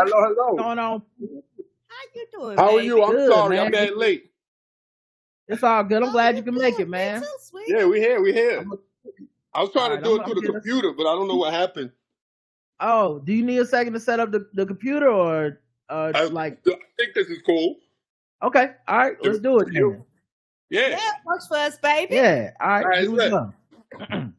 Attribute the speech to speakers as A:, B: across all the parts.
A: Hello.
B: What's going on?
C: How you doing,
A: How are
C: baby?
A: you? I'm
B: Good,
A: sorry,
B: man.
A: I'm that late.
B: It's all good. I'm glad you can make
C: good.
B: it, man.
C: Me too, sweetie.
A: Yeah, we here.
B: I'm
A: I was trying to
B: Alright,
A: do
B: I'm
A: it through
B: gonna
A: the
B: get us.
A: computer, but I don't know what happened.
B: Oh, do you need a second to set up the computer or
A: I
B: like?
A: think this is cool.
B: Okay, all right, let's do it then.
A: Yeah.
C: Yeah, it works for us, baby.
B: Yeah, all right,
A: All right,
B: here we go.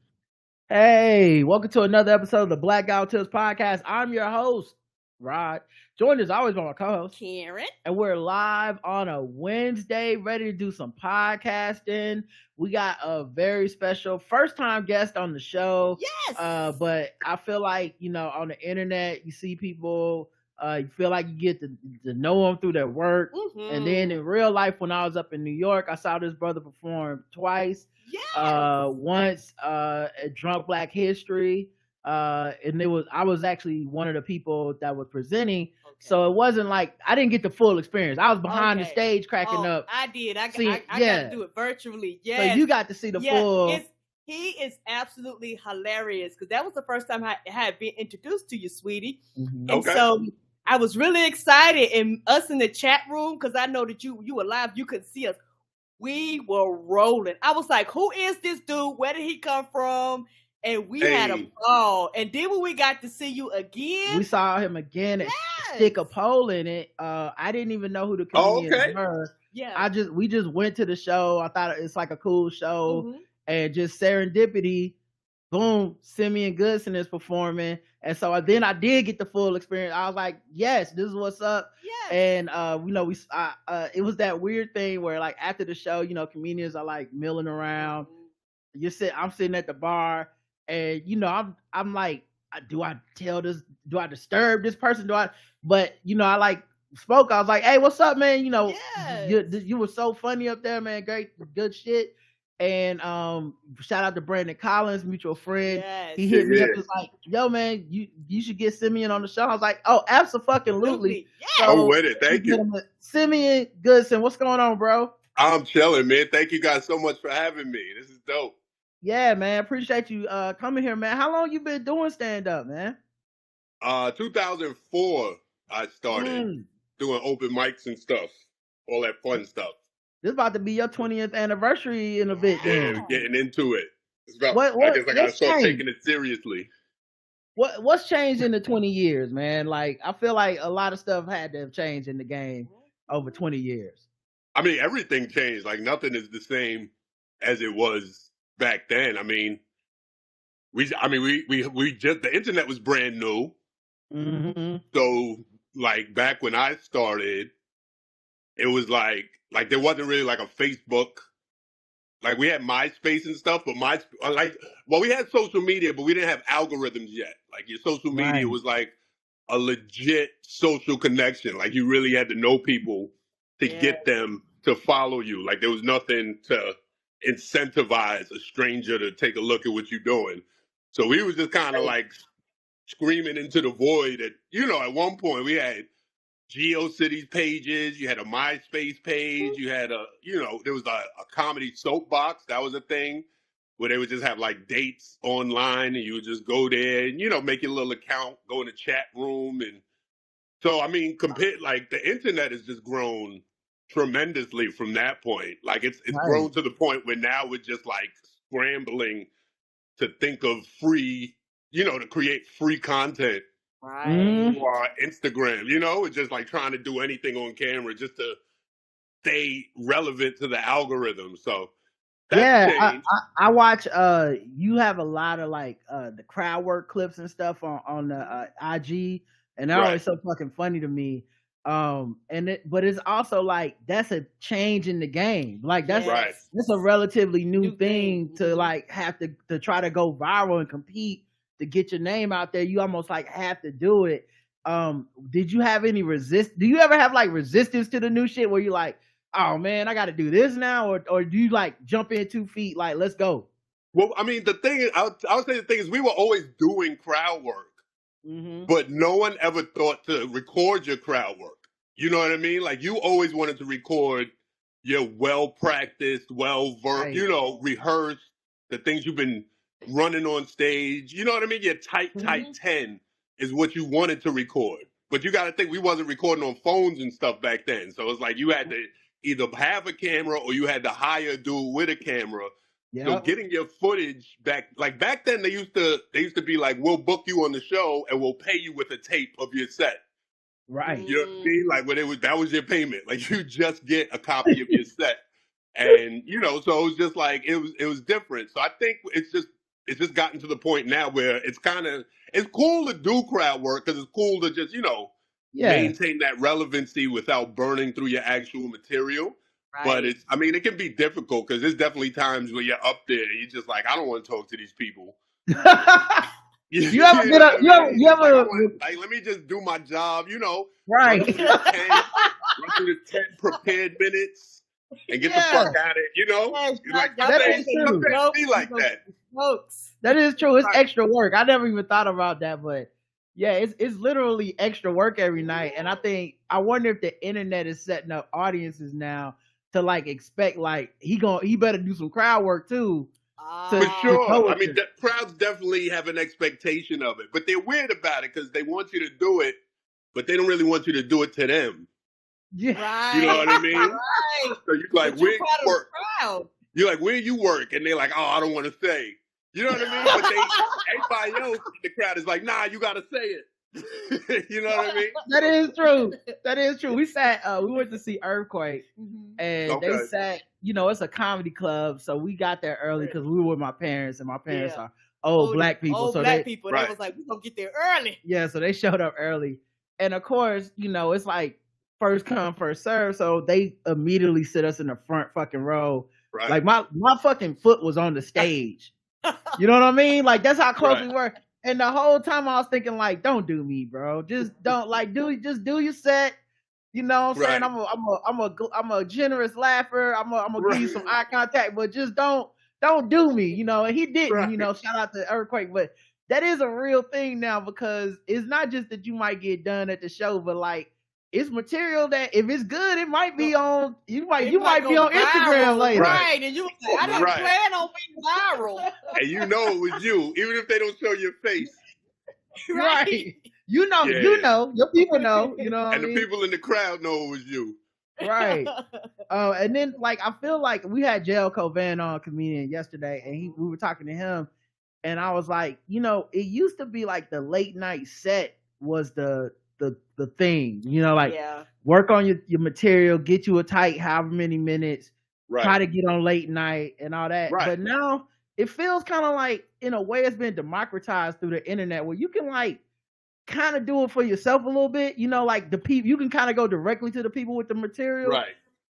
B: Hey, welcome to another episode of the Blackout Tips Podcast. I'm your host, Rod. Joined as always by my co-host,
C: Karen.
B: And we're live on a Wednesday, ready to do some podcasting. We got a very special first-time guest on the show.
C: Yes.
B: But I feel like, on the internet, you see people, you feel like you get to know them through their work.
C: Mm-hmm.
B: And then in real life, when I was up in New York, I saw this brother perform twice.
C: Yes.
B: Once at Drunk Black History. And I was actually one of the people that was presenting. Okay. So it wasn't like I didn't get the full experience. I was behind the stage cracking up.
C: I did. I got to do it virtually. Yes.
B: So you got to see the full.
C: He is absolutely hilarious because that was the first time I had been introduced to you, sweetie.
B: Mm-hmm.
C: And so I was really excited, and us in the chat room, because I know that you were live, you could see us. We were rolling. I was like, who is this dude? Where did he come from? And we had a ball. And then when we got to see you again.
B: We saw him again and stick a pole in it. I didn't even know who the comedians were.
C: Yeah.
B: We just went to the show. I thought it's like a cool show. Mm-hmm. And just serendipity, boom, Simeon Goodson is performing. And so then I did get the full experience. I was like, yes, this is what's up.
C: Yes.
B: And it was that weird thing where like after the show, comedians are like milling around. I'm sitting at the bar, and I'm like, do I tell this? Do I disturb this person? But I like spoke. I was like, hey, what's up, man? You were so funny up there, man. Great, good shit. And shout out to Brandon Collins, mutual friend.
C: Yes.
B: He hit me up, was like, yo, man, you should get Simeon on the show. I was like, oh, absolutely.
C: Yes.
A: So, with it. Thank you.
B: Simeon Goodson, what's going on, bro?
A: I'm chilling, man. Thank you guys so much for having me. This is dope.
B: Yeah, man. Appreciate you coming here, man. How long you been doing stand-up, man?
A: 2004, I started doing open mics and stuff. All that fun stuff.
B: This is about to be your 20th anniversary in a bit.
A: Yeah, we're getting into it. It's about, I guess I gotta start taking it seriously.
B: What's changed in the 20 years, man? Like, I feel like a lot of stuff had to have changed in the game over 20 years.
A: I mean, everything changed. Like, nothing is the same as it was back then. I mean, we just, the internet was brand new.
B: Mm-hmm.
A: So, like, back when I started, it was like there wasn't really like a Facebook. Like, we had MySpace and stuff, but we had social media, but we didn't have algorithms yet. Like, your social media was like a legit social connection. Like, you really had to know people to get them to follow you. Like, there was nothing to incentivize a stranger to take a look at what you're doing. So we was just kind of like screaming into the void. At one point we had GeoCities pages, you had a MySpace page, you had there was a comedy soapbox. That was a thing where they would just have like dates online, and you would just go there and make your little account, go in the chat room. And so, I mean, like the internet has just grown tremendously from that point. Like it's grown to the point where now we're just like scrambling to think of free, to create free content.
C: Right.
A: Or Instagram, it's just like trying to do anything on camera just to stay relevant to the algorithm. So
B: I watch. You have a lot of like the crowd work clips and stuff on the IG, and they're always so fucking funny to me. But it's also like that's a change in the game. Like that's a relatively new thing to like have to try to go viral and compete. To get your name out there, you almost like have to do it. Did you have any do you ever have like resistance to the new shit where you're like, oh man, I got to do this now, or do you like jump in 2 feet, like let's go?
A: Well, I mean, the thing is, I would say the thing is, we were always doing crowd work, but no one ever thought to record your crowd work. You know what I mean? Like you always wanted to record your well practiced, rehearsed, the things you've been running on stage, you know what I mean? Your tight 10 is what you wanted to record. But you got to think we wasn't recording on phones and stuff back then. So it's like you had to either have a camera or you had to hire a dude with a camera. Yep. So getting your footage back then, they used to be like, we'll book you on the show and we'll pay you with a tape of your set.
B: Right.
A: You know what I mean? Like when that was your payment. Like you just get a copy of your set. And so it was just like it was different. So I think it's just gotten to the point now where it's cool to do crowd work because it's cool to just maintain that relevancy without burning through your actual material. Right. But it can be difficult because there's definitely times where you're up there and you're just like, I don't want to talk to these people. You ever like, let me just do my job,
B: right?
A: Run through the 10 prepared minutes and get the fuck out of it, Like
B: that is true.
A: Be like that.
B: That is true. It's extra work. I never even thought about that, but yeah, it's literally extra work every night. And I wonder if the internet is setting up audiences now to like expect like he better do some crowd work too.
A: For sure. The crowds definitely have an expectation of it, but they're weird about it because they want you to do it, but they don't really want you to do it to them.
B: Yeah.
C: Right.
A: You know what I mean?
C: Right.
A: So you're like, where you work? You're like, where you work? And they're like, oh, I don't want to say. You know what I mean? But everybody else in the crowd is like, nah, you got to say it. You know what I mean?
B: That is true. That is true. We went to see Earthquake, and they sat, it's a comedy club, so we got there early because we were with my parents, and my parents are old black people.
C: They was like, we're going to get there early.
B: Yeah, so they showed up early. And of course, it's like first come, first serve, so they immediately sit us in the front fucking row. Right. Like my fucking foot was on the stage. You know what I mean? Like that's how close we were. And the whole time I was thinking, like, don't do me, bro. Just don't just do your set. You know what I'm saying? I'm a generous laugher. I'm gonna give you some eye contact, but just don't do me. And he didn't. Shout out to Earthquake, but that is a real thing now because it's not just that you might get done at the show, but like it's material that if it's good, it might be on. You might be on Instagram later,
C: right? And I didn't plan on being viral,
A: and it was you, even if they don't show your face,
B: right? You know, your people know,
A: and the people in the crowd know it was you,
B: right? And then like I feel like we had Jail Covan on, comedian, yesterday, and we were talking to him, and I was like, it used to be like the late night set was the thing, work on your material, get you a tight however many minutes, try to get on late night and all that. But now it feels kind of like, in a way, it's been democratized through the internet where you can like kind of do it for yourself a little bit, like the people, you can kind of go directly to the people with the material. Right.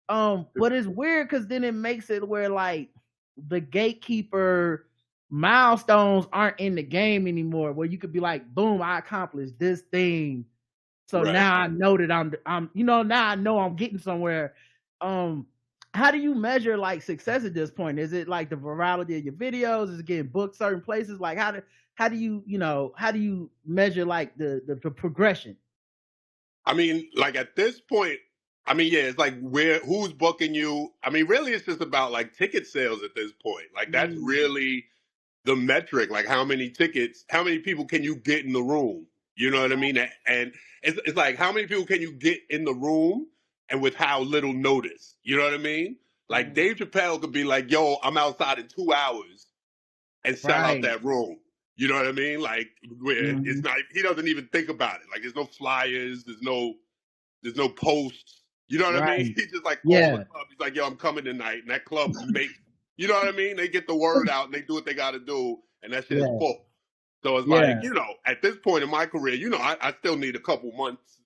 B: But it's weird because then it makes it where like the gatekeeper milestones aren't in the game anymore, where you could be like, boom, I accomplished this thing. So now I know that I'm now I know I'm getting somewhere. How do you measure like success at this point? Is it like the virality of your videos? Is it getting booked certain places? Like how do you measure like the progression?
A: Like at this point, it's like who's booking you? Really it's just about like ticket sales at this point. Like that's really the metric, like how many people can you get in the room? You know what I mean? And it's like, how many people can you get in the room and with how little notice? You know what I mean? Like Dave Chappelle could be like, yo, I'm outside in 2 hours and sell out that room. You know what I mean? Like it's not, he doesn't even think about it. Like there's no flyers, there's no posts. You know what I mean? He's just like, the club. He's like, yo, I'm coming tonight. And that club makes, you know what I mean? They get the word out and they do what they got to do. And that shit is full. So it's like, at this point in my career, I still need a couple months.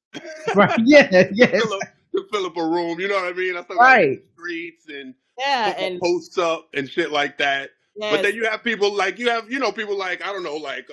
B: Right. Yeah.
A: To fill up a room. You know what I mean? I still got the streets and put my posts up and shit like that. Yes. But then you have people like, people like, I don't know, like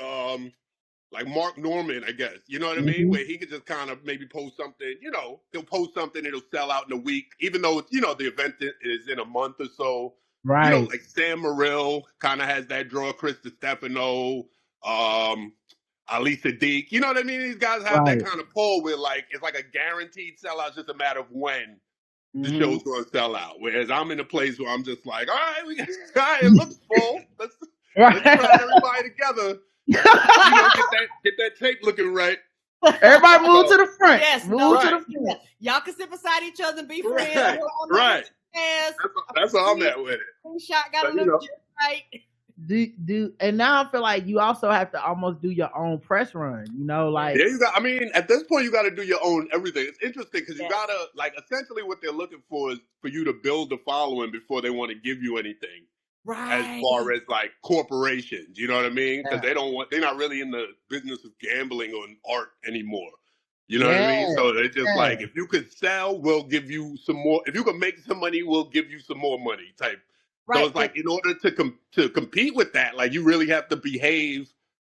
A: Mark Norman, I guess. You know what I mean? Where he could just kind of maybe post something, he'll post something, it'll sell out in a week, even though it's, the event is in a month or so.
B: Right.
A: Like Sam Morril kind of has that draw, Chris DiStefano, Ali Sadiq. You know what I mean? These guys have that kind of pull where like it's like a guaranteed sellout. It's just a matter of when the show's going to sell out. Whereas I'm in a place where I'm just like, all right, it looks full. Let's try everybody together. Get that tape looking right.
B: Everybody move to the front.
C: Yes,
B: move to the front.
C: Yeah. Y'all can sit beside each other and be friends.
A: Right. That's all I'm at with it.
C: Shot got a little right.
B: And now I feel like you also have to almost do your own press run, like
A: yeah, you got. I mean, at this point, you got to do your own everything. It's interesting because you gotta essentially what they're looking for is for you to build the following before they want to give you anything.
C: Right.
A: As far as like corporations, you know what I mean? Because they're not really in the business of gambling on art anymore. You know what I mean? So they're just like, if you could sell, we'll give you some more. If you can make some money, we'll give you some more money type. Right. So it's like in order to compete with that, like you really have to behave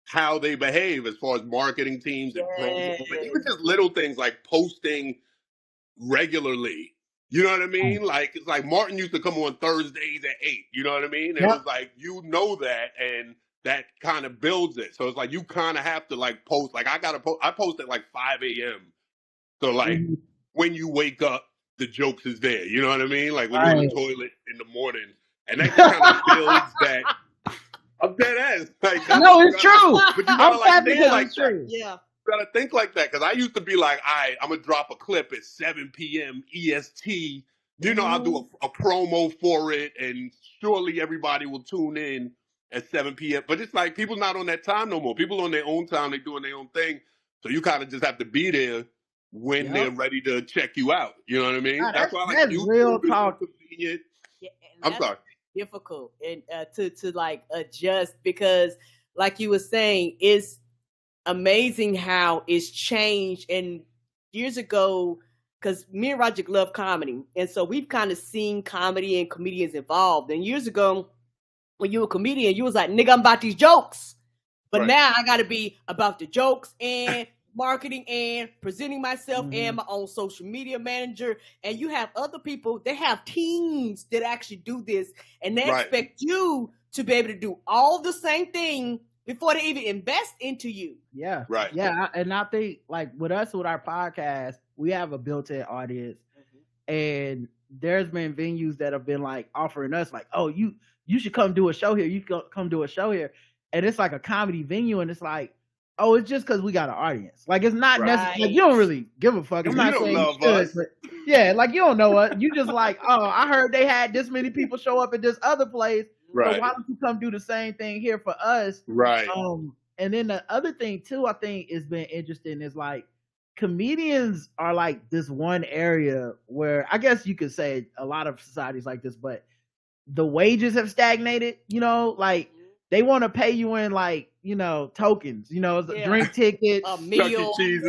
A: how they behave as far as marketing teams and programs. But even just little things like posting regularly. You know what I mean? Like it's like Martin used to come on Thursdays at 8. You know what I mean? It was like that, and that kind of builds it. So it's like you kind of have to like post. Like I post at like 5 a.m. So like when you wake up, the jokes is there. You know what I mean? Like when you're in the toilet in the morning. And that kind of builds that. I'm dead ass. Like,
B: no, it's true.
A: But you gotta like think like that.
C: Yeah.
A: You gotta think like that. Because I used to be like, all right, I'm gonna drop a clip at 7 p.m. EST. I'll do a promo for it, and surely everybody will tune in at 7 p.m. But it's like people not on that time no more. People on their own time, they doing their own thing. So you kind of just have to be there when they're ready to check you out. You know what I mean? That's why I like YouTube.
B: Real talk.
A: Convenient. Yeah, I'm sorry.
C: Difficult and to like adjust, because like you were saying, it's amazing how it's changed. And years ago, because me and Roger love comedy, and so we've kind of seen comedy and comedians evolved. And years ago, when you were a comedian, you was like, nigga, I'm about these jokes. But now I got to be about the jokes and marketing and presenting myself and my own social media manager. And you have other people, they have teams that actually do this, and they expect you to be able to do all the same thing before they even invest into you.
B: Yeah. Right. Yeah. And I think like with us, with our podcast, we have a built-in audience, and there's been venues that have been like offering us like, oh, you should come do a show here. You can come do a show here. And it's like a comedy venue, and it's like, oh, it's just because we got an audience. Like, it's not necessarily, like, you don't really give a fuck. I'm not saying you should, but yeah, like, you don't know us. You just like, oh, I heard they had this many people show up at this other place. So why don't you come do the same thing here for us?
A: Right.
B: And then the other thing, too, I think has been interesting is, like, comedians are, like, this one area where, I guess you could say a lot of societies like this, but the wages have stagnated, like, they want to pay you in like, tokens, drink tickets,
C: a meal,
A: cheese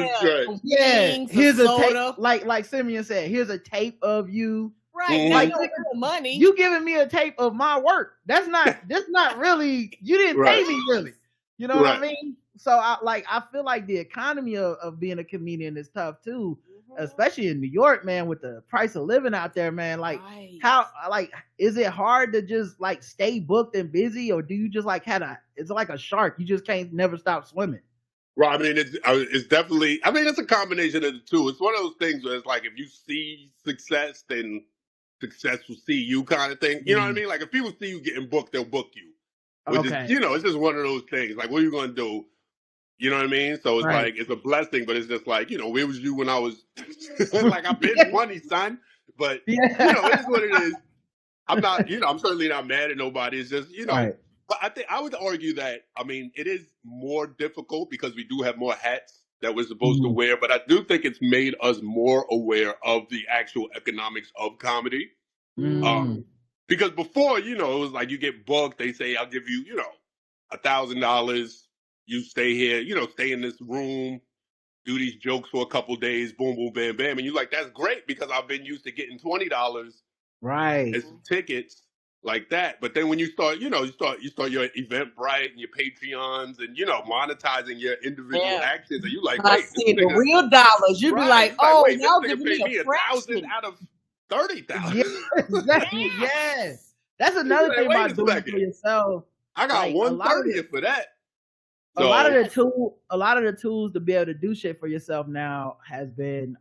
B: here's a tape, like Simeon said, here's a tape of you.
C: Right.
B: Like
C: money.
B: You giving me a tape of my work. That's not really, you didn't pay me really. You know what I mean? So I feel like the economy of being a comedian is tough too. Especially in New York, man, with the price of living out there, man. Like, how, like, is it hard to just like stay booked and busy, or do you just like it's like a shark? You just can't never stop swimming.
A: Well, I mean, it's definitely. I mean, it's a combination of the two. It's one of those things where it's like if you see success, then success will see you, kind of thing. You know what I mean? Like if people see you getting booked, they'll book you. Which is, it's just one of those things. Like, what are you going to do? You know what I mean? So it's like, it's a blessing, but it's just like, where was you when I was, like, I've been funny, son. But, it is what it is. I'm not, I'm certainly not mad at nobody. It's just, but I would argue that, I mean, it is more difficult because we do have more hats that we're supposed to wear. But I do think it's made us more aware of the actual economics of comedy. Because before, it was like you get booked, they say, I'll give you, $1,000. You stay here, stay in this room, do these jokes for a couple days, boom, boom, bam, bam. And you're like, that's great because I've been used to getting $20 as tickets like that. But then when you start, you start your Eventbrite and your Patreons and, monetizing your individual actions, and you like, wait,
C: the real dollars. You be like, oh,
A: wait,
C: y'all
A: this
C: give
A: nigga
C: me
A: paid me $1,000 out of 30,000.
B: Exactly. Yes. That's another thing about doing it for yourself.
A: I got like, 130 for that.
B: A lot of the tools to be able to do shit for yourself now has been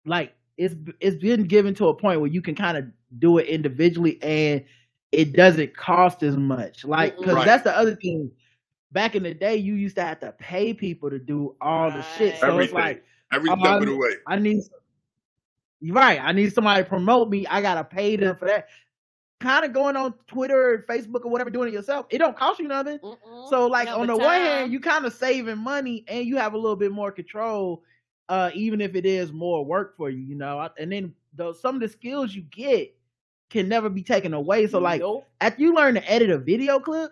B: like it's been given to a point where you can kind of do it individually and it doesn't cost as much. Like, because that's the other thing. back in the day, you used to have to pay people to do all the shit. So
A: everything.
B: it's like
A: every step of the way.
B: I need somebody to promote me. I gotta pay them for that. Kind of going on Twitter or Facebook or whatever, doing it yourself, it don't cost you nothing. So like on the one hand, you kind of saving money and you have a little bit more control, even if it is more work for you, you know. And then some of the skills you get can never be taken away. So like after you learn to edit a video clip,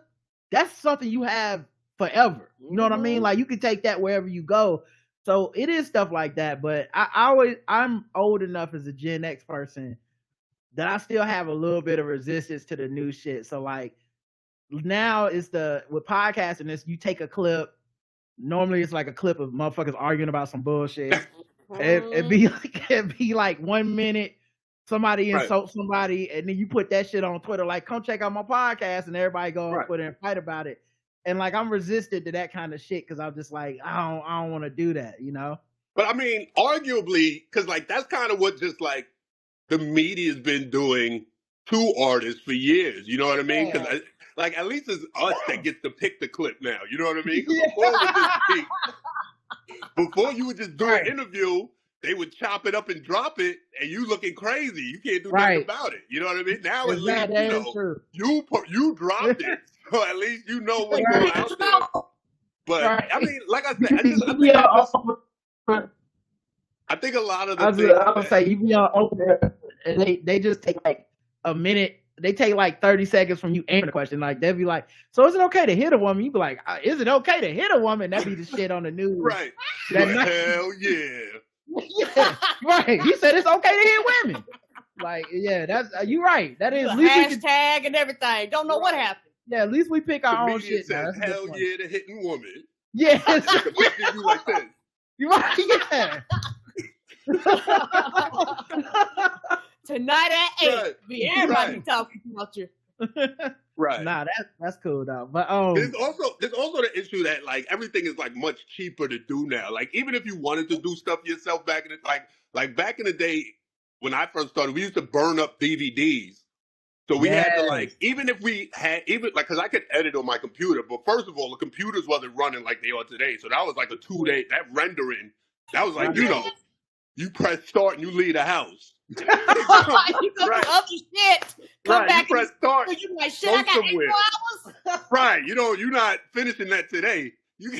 B: that's something you have forever. You know what I mean? Like you can take that wherever you go. So it is stuff like that. But I'm old enough as a Gen X person that I still have a little bit of resistance to the new shit. So like now it's with podcasting, you take a clip. Normally it's like a clip of motherfuckers arguing about some bullshit. It'd be like 1 minute, somebody insults somebody, and then you put that shit on Twitter, like, come check out my podcast, and everybody go on Twitter and fight about it. And like I'm resistant to that kind of shit because I'm just like, I don't want to do that, you know?
A: But I mean, arguably, because like that's kind of what just like the media's been doing to artists for years. You know what I mean? Because like at least it's us that gets to pick the clip now. You know what I mean? Before you would just do an interview, they would chop it up and drop it, and you looking crazy. You can't do nothing about it. You know what I mean? Now at least you dropped it, so at least you know what's going out there. But I mean, like I said, I think a lot of the things
B: I would say you be on open, and they just take like a minute. They take like 30 seconds from you answering the question. Like they'll be like, "So is it okay to hit a woman?" You be like, "Is it okay to hit a woman?" That be the shit on the news.
A: Right? Hell yeah.
B: Yeah, right. He said it's okay to hit women. Like, yeah, that's you right. That is
C: hashtag and everything. Don't know what happened.
B: Yeah, at least we pick our own shit.
A: Says, hell yeah to hitting woman.
B: Yes.
A: You like this.
B: You right? Yeah.
C: Tonight at 8, everybody talking about you.
A: Right.
B: Nah, that's cool though. But
A: there's also the issue that like everything is like much cheaper to do now. Like even if you wanted to do stuff yourself back in the like back in the day when I first started, we used to burn up DVDs. So we had to like even because I could edit on my computer, but first of all, the computers wasn't running like they are today. So that was like a 2-day that rendering. That was like you press start and you leave the house.
C: You go up your shit. Come back.
A: You press start.
C: You like shit. I got 8 more hours.
A: Right. You know, you're not finishing that today. You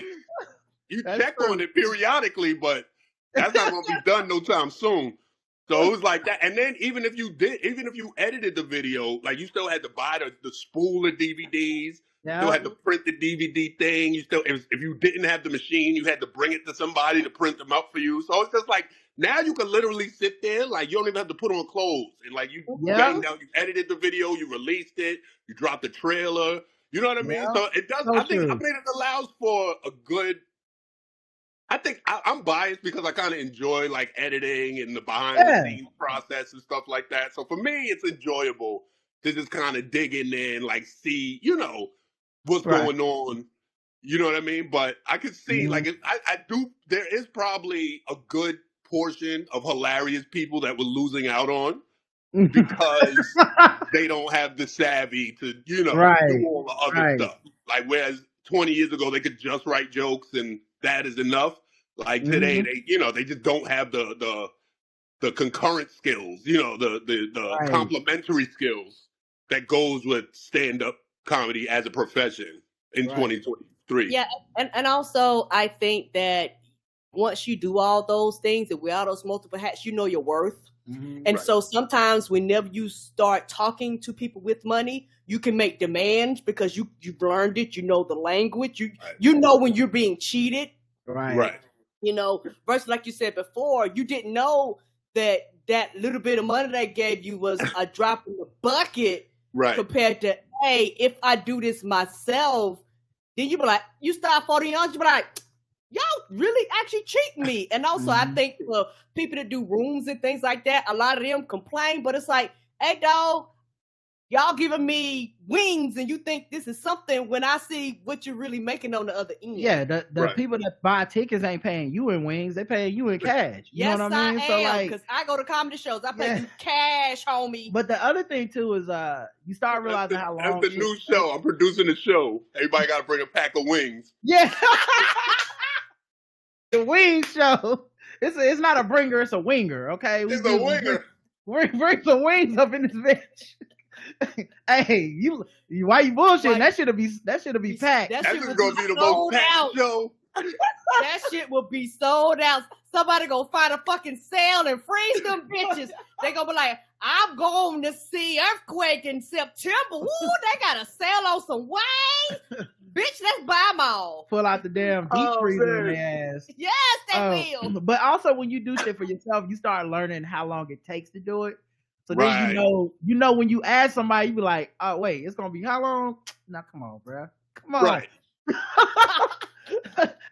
A: check on it periodically, but that's not going to be done no time soon. So it was like that. And then even if you edited the video, like you still had to buy the spool of DVDs. You still had to print the DVD thing. You still, if you didn't have the machine, you had to bring it to somebody to print them up for you. So it's just like now you can literally sit there, like you don't even have to put on clothes, and like you banged out, you edited the video, you released it, you dropped the trailer. You know what I mean? So it does. I mean, it allows for a good. I think I'm biased because I kind of enjoy like editing and the behind the scenes process and stuff like that. So for me, it's enjoyable to just kind of dig in there and like see, what's going on. You know what I mean? But I can see like I do. There is probably a good portion of hilarious people that we're losing out on because they don't have the savvy to do all the other stuff. Like whereas 20 years ago they could just write jokes and that is enough. Like today they just don't have the concurrent skills, the complementary skills that goes with stand-up comedy as a profession in 2023.
C: Yeah, and also I think that once you do all those things and wear all those multiple hats, you know your worth. And so sometimes whenever you start talking to people with money, you can make demands because you've learned it, you know the language, you know when you're being cheated.
A: Right.
C: Versus like you said before, you didn't know that little bit of money they gave you was a drop in the bucket compared to, hey, if I do this myself, then you be like, you start 40 years, you be like, y'all really actually cheating me. And also I think for people that do rooms and things like that, a lot of them complain, but it's like, hey dog, y'all giving me wings and you think this is something when I see what you're really making on the other end.
B: Yeah, the people that buy tickets ain't paying you in wings, they paying you in cash. You know what I mean?
C: So like, because I go to comedy shows, I pay you cash, homie.
B: But the other thing too is you start realizing how long
A: that's the new show. I'm producing the show. Everybody got to bring a pack of wings.
B: Yeah. The wing show. It's not a bringer, it's a winger, okay?
A: It's a winger.
B: Bring some wings up in this bitch. Hey, why you bullshitting? Like, that should be packed.
A: That's just gonna be the most packed show.
C: That shit will be sold out. Somebody gonna find a fucking sale and freeze them bitches. They gonna be like, I'm going to see Earthquake in September. Woo, they got a sale on some wings. Bitch, let's buy them all.
B: Pull out the damn deep freezer in their ass.
C: Yes, they will.
B: But also when you do shit for yourself, you start learning how long it takes to do it. So then you know when you ask somebody, you be like, oh wait, it's gonna be how long? Now come on, bro. Come on.
A: Right.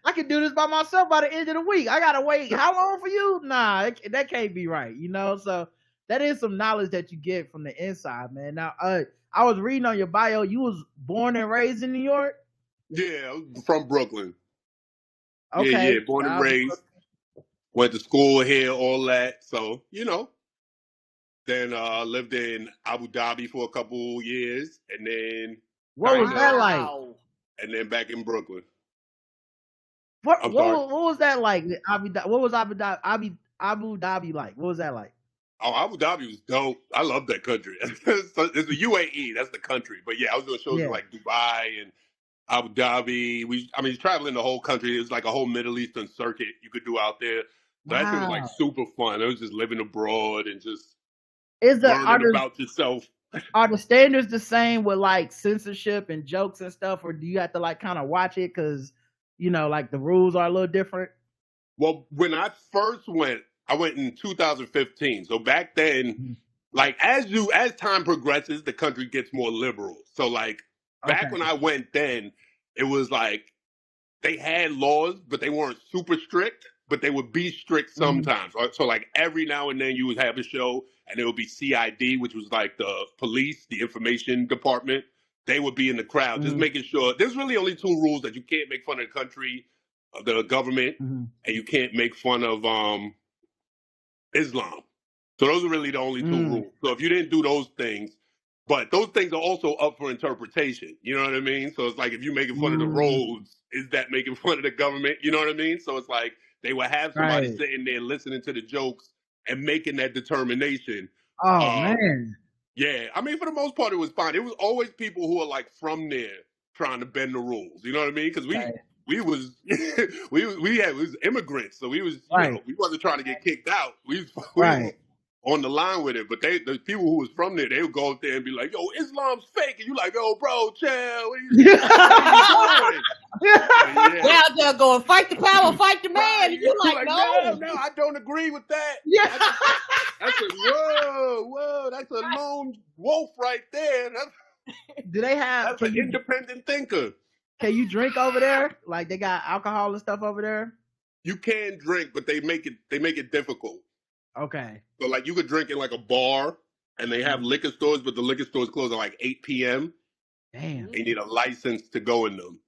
B: I can do this by myself by the end of the week. I gotta wait how long for you? Nah, that can't be right, you know? So that is some knowledge that you get from the inside, man. Now, I was reading on your bio, you was born and raised in New York?
A: Yeah, from Brooklyn.
B: Okay.
A: Yeah, born and raised. Went to school here, all that. So, you know. Then lived in Abu Dhabi for a couple years, and then
B: what was that like?
A: And then back in Brooklyn.
B: What was that like? What was Abu Dhabi like? What was that like?
A: Oh, Abu Dhabi was dope. I love that country. It's the UAE, that's the country. But yeah, I was doing shows in like Dubai and Abu Dhabi. Traveling the whole country. It was like a whole Middle Eastern circuit you could do out there. So that shit was like super fun. It was just living abroad and just learning about yourself.
B: Are the standards the same with like censorship and jokes and stuff, or do you have to like kind of watch it because you know like the rules are a little different?
A: Well, when I first went, I went in 2015. So back then, like as time progresses, the country gets more liberal. So like back when I went then, it was like they had laws, but they weren't super strict, but they would be strict sometimes. So like every now and then you would have a show and it would be CID, which was like the police, the information department. They would be in the crowd, just making sure. There's really only two rules: that you can't make fun of the country, the government, and you can't make fun of Islam. So those are really the only two rules. So if you didn't do those things, but those things are also up for interpretation. You know what I mean? So it's like if you're making fun of the roads, is that making fun of the government? You know what I mean? So it's like they would have somebody sitting there listening to the jokes and making that determination.
B: Oh, man.
A: Yeah. I mean, for the most part, it was fine. It was always people who are like from there trying to bend the rules. You know what I mean? Because we was immigrants. So we was, you know, we wasn't trying to get kicked out. We were on the line with it. But the people who was from there, they would go up there and be like, yo, Islam's fake. And you like, yo, bro, chill. What are you doing?
C: They're out there going, fight the power, fight the man. And you're like, no,
A: I don't agree with that.
B: Yeah.
A: That's whoa, that's a lone wolf right there.
B: Do they have?
A: That's an independent thinker.
B: Can you drink over there? Like they got alcohol and stuff over there?
A: You can drink, but they make it difficult.
B: Okay.
A: So like you could drink in like a bar, and they have liquor stores, but the liquor stores close at like 8 p.m.
B: Damn.
A: And you need a license to go in them.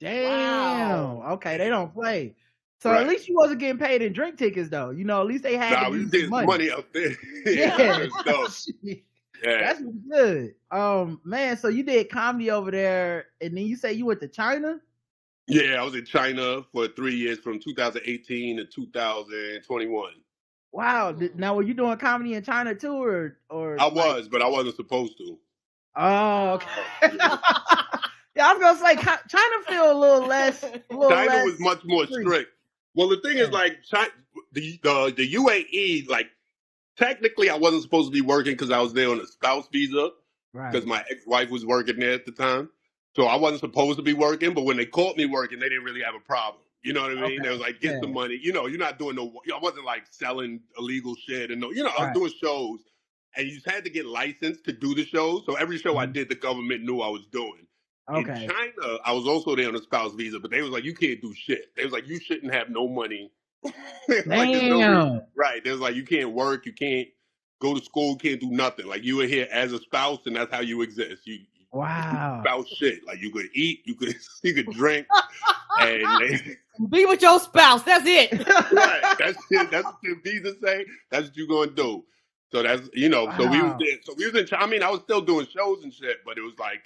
B: Damn. Wow. Okay, they don't play. So at least you wasn't getting paid in drink tickets though. You know, at least they had
A: we did money up there.
B: Yeah.
A: Yeah.
B: That's good. Man, so you did comedy over there, and then you say you went to China?
A: Yeah, I was in China for 3 years from 2018 to 2021.
B: Wow. Now, were you doing comedy in China too, or?
A: I was, but I wasn't supposed to.
B: Oh, okay. Yeah, I was gonna say China feel a little less.
A: China was much more strict. Well, the thing is, like, China, the UAE, like, technically, I wasn't supposed to be working because I was there on a spouse visa because my ex-wife was working there at the time. So I wasn't supposed to be working, but when they caught me working, they didn't really have a problem. You know what I mean? They was like, get the money. You know, you're not doing I wasn't like selling illegal shit. And I was doing shows, and you just had to get licensed to do the shows. So every show I did, the government knew I was doing.
B: Okay.
A: In China, I was also there on a spouse visa, but they was like, you can't do shit. They was like, you shouldn't have no money.
B: Damn.
A: Right. They was like, you can't work, you can't go to school, can't do nothing. Like you were here as a spouse, and that's how you exist. You spouse shit. Like you could eat, you could drink, and
C: be with your spouse. That's it.
A: Right. That's it. That's what the visa say. That's what you're gonna do. So that's So we was there. So we was in. I mean, I was still doing shows and shit, but it was like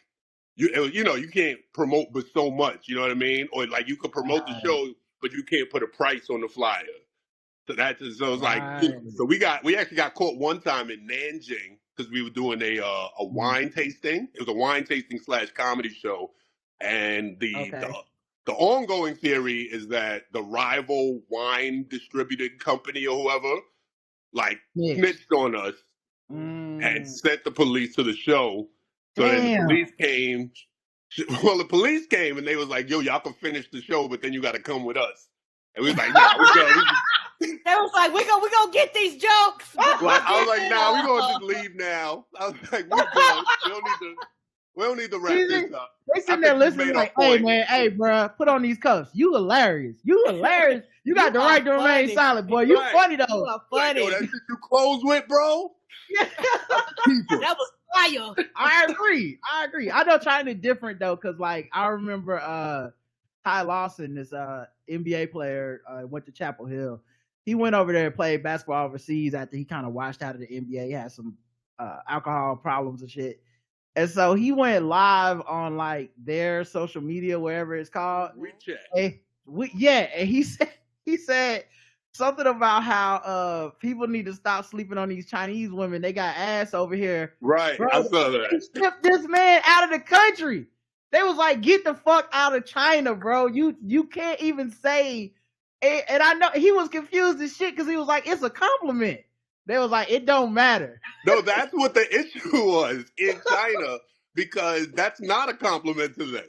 A: you can't promote but so much. You know what I mean? Or like you could promote the show, but you can't put a price on the flyer. So that's so it's like so we actually got caught one time in Nanjing because we were doing a wine tasting. It was a wine tasting / comedy show, and the ongoing theory is that the rival wine distributing company or whoever snitched on us and sent the police to the show. So then the police came. Well, the police came and they was like, "Yo, y'all can finish the show, but then you got to come with us." And we was like, "Nah, we go."
C: They was like, we gonna get these jokes.
A: I was like, "Nah, we gonna just leave now." I was like, "We go. We don't need to wrap this up."
B: They sitting there listening like, "Hey man, hey bro, put on these cuffs. You hilarious. You hilarious. You got the right to remain silent, boy. You funny though.
C: You are funny.
A: Like, that shit you close with, bro.
C: That was fire.
B: I agree. I know China different though, because like I remember Ty Lawson, this NBA player, went to Chapel Hill. He went over there and played basketball overseas after he kind of washed out of the NBA. He had some alcohol problems and shit. And so he went live on like their social media, wherever it's called.
A: WeChat.
B: And he said something about how people need to stop sleeping on these Chinese women. They got ass over here.
A: Right. Bro, I saw that.
B: They stripped this man out of the country. They was like, "Get the fuck out of China, bro. You can't even say." And I know he was confused as shit because he was like, "It's a compliment." They was like, "It don't matter."
A: No, that's what the issue was in China, because that's not a compliment to them.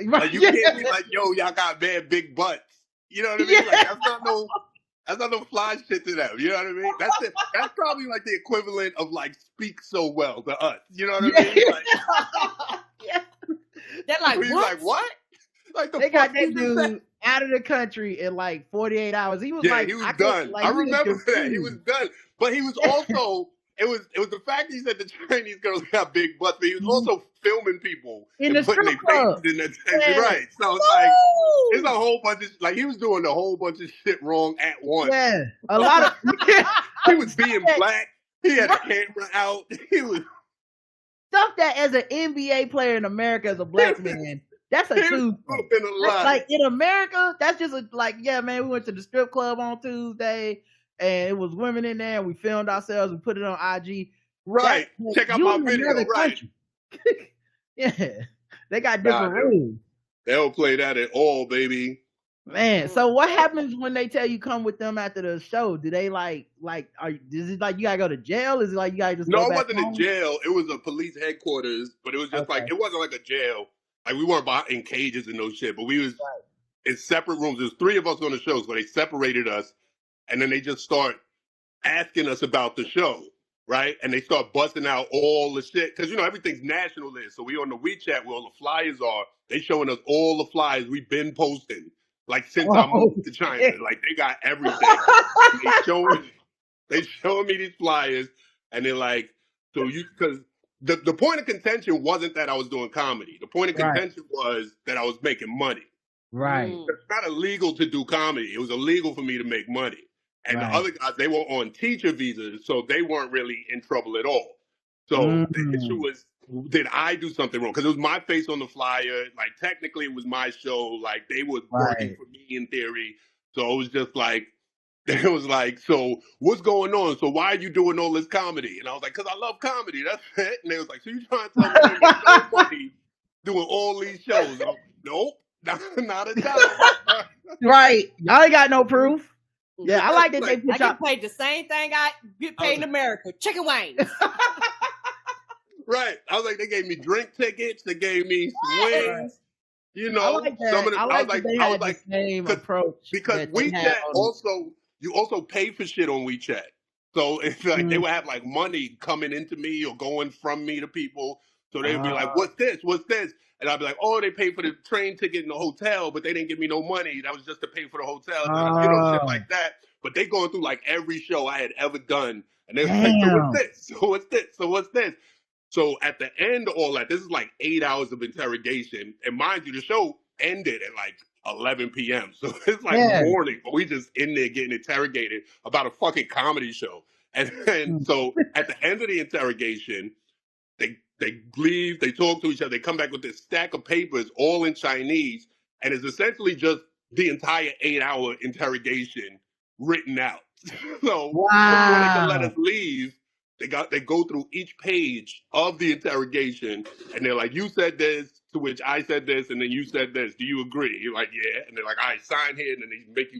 A: Like you can't be like, "Yo, y'all got bad big butts." You know what I mean? Like that's not no fly shit to them. You know what I mean? That's probably like the equivalent of like "speak so well" to us. You know what I mean? Like,
C: they're like,
A: he's
C: what?
A: like, what? Like
B: they got that dude out of the country in like 48 hours. He was he was
A: done. I remember that. He was done. But he was also it was the fact he said the Chinese girls got big butts, but he was also filming people
B: in
A: and putting their faces in the right. So it's like it's a whole bunch of like he was doing a whole bunch of shit wrong at once.
B: Yeah. A lot of
A: he was being black. He had a camera out. He was
B: stuff that as an NBA player in America as a black man. That's a Tuesday. Like in America, that's just yeah, man, we went to the strip club on Tuesday and it was women in there and we filmed ourselves and put it on IG.
A: Right. Check out my video. Right.
B: Yeah. They got different rules.
A: They don't play that at all, baby.
B: Man, so what happens when they tell you come with them after the show? Do they is it like you gotta go to jail? Is it like you gotta just
A: No, it wasn't a jail. It was a police headquarters, but it was just like it wasn't like a jail. Like we weren't in cages and no shit, but we was in separate rooms. There's 3 of us on the show, so they separated us, and then they just start asking us about the show, right? And they start busting out all the shit because everything's national there. So we on the WeChat where all the flyers are. They showing us all the flyers we've been posting, like since I moved to China. Like they got everything. they showing me these flyers, and they're like, so you because. The point of contention wasn't that I was doing comedy. The point of contention was that I was making money.
B: Right.
A: It's not illegal to do comedy. It was illegal for me to make money. And the other guys, they were on teacher visas, so they weren't really in trouble at all. So the issue was, did I do something wrong? Because it was my face on the flyer. Like, technically, it was my show. Like, they were working for me in theory. So it was just like, it was like, so what's going on? So why are you doing all this comedy? And I was like, because I love comedy. That's it. And they was like, so you trying to tell me you make no money doing all these shows? Like, nope, not a time.
B: Right. Y'all ain't got no proof. Yeah, I like that they put
C: I get paid the same thing I get paid in America. Chicken wings.
A: Right. I was like, they gave me drink tickets. They gave me wings.
B: I like that. I was like, same approach
A: because WeChat also. You also pay for shit on WeChat. So it's like they would have like money coming into me or going from me to people. So they'd be like, what's this? What's this? And I'd be like, oh, they paid for the train ticket and the hotel, but they didn't give me no money. That was just to pay for the hotel, you know, shit like that. But they going through like every show I had ever done. And they're like, so what's this? So what's this? So what's this? So at the end of all that, this is like 8 hours of interrogation. And mind you, the show ended at like 11 p.m. So it's like morning, but we just in there getting interrogated about a fucking comedy show. And then, so at the end of the interrogation, they leave, they talk to each other, they come back with this stack of papers, all in Chinese, and it's essentially just the entire 8-hour interrogation written out. So before they can let us leave, they go through each page of the interrogation, and they're like, you said this, to which I said this, and then you said this. Do you agree? You're like, yeah. And they're like, all right, sign here, and then they make you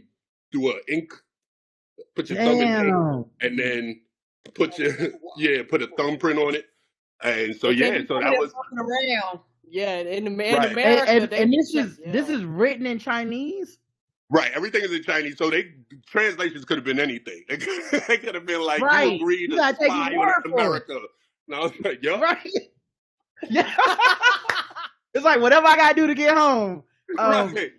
A: do a ink, put your thumb in ink, and then put a thumbprint on it. And so so that was
C: around. Yeah, in America,
B: and this is written in Chinese.
A: Right, everything is in Chinese, so translations could have been anything. They could have been like, you agreed to spy on America. And I was like, yo,
B: right, yeah. It's like whatever I gotta do to get home.
A: Right.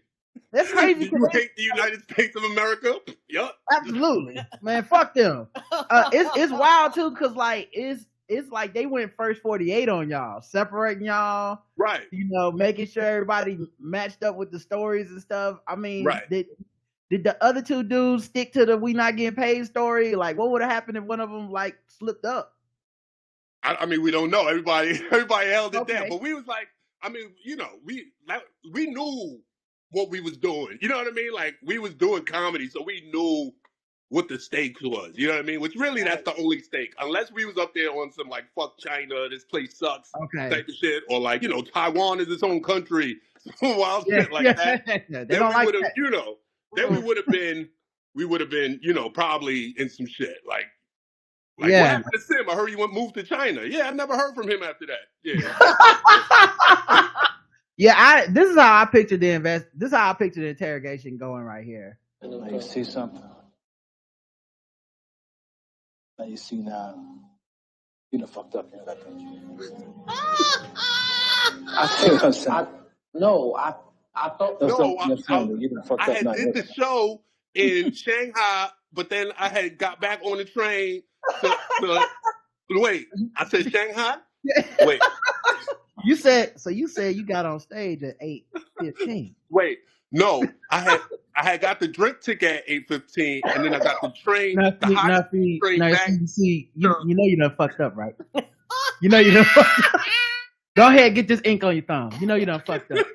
B: That's crazy.
A: You hate the United States of America? Yup.
B: Absolutely, man. Fuck them. It's wild too, cause like it's like they went first 48 on y'all, separating y'all.
A: Right.
B: You know, making sure everybody matched up with the stories and stuff. I mean, did the other two dudes stick to the we not getting paid story? Like, what would have happened if one of them like slipped up?
A: I mean, we don't know. Everybody held it down, but we was like, I mean, you know, we knew what we was doing. You know what I mean? Like, we was doing comedy, so we knew what the stakes was, you know what I mean? Which really, that's the only stake. Unless we was up there on some like, fuck China, this place sucks type of shit, or like, you know, Taiwan is its own country, some wild shit like that. Then we would have, you know, then we would have been, you know, probably in some shit. Like what happened to Sim? I heard he moved to China. Yeah, I never heard from him after that.
B: Yeah. This is how I picture this is how I picture the interrogation going right here.
D: You see something? Now you see now, you done fucked up in that country. I see what I'm saying. I thought you done fucked up.
A: I did the show in Shanghai, but then I had got back on the train to wait. I said Shanghai? Wait.
B: You said you got on stage at 8:15.
A: Wait. No, I had got the drink ticket at 8:15, and then I got the train. Train back.
B: See, you know you done fucked up, right? You know you done fucked up. Go ahead, get this ink on your thumb. You know you done fucked up.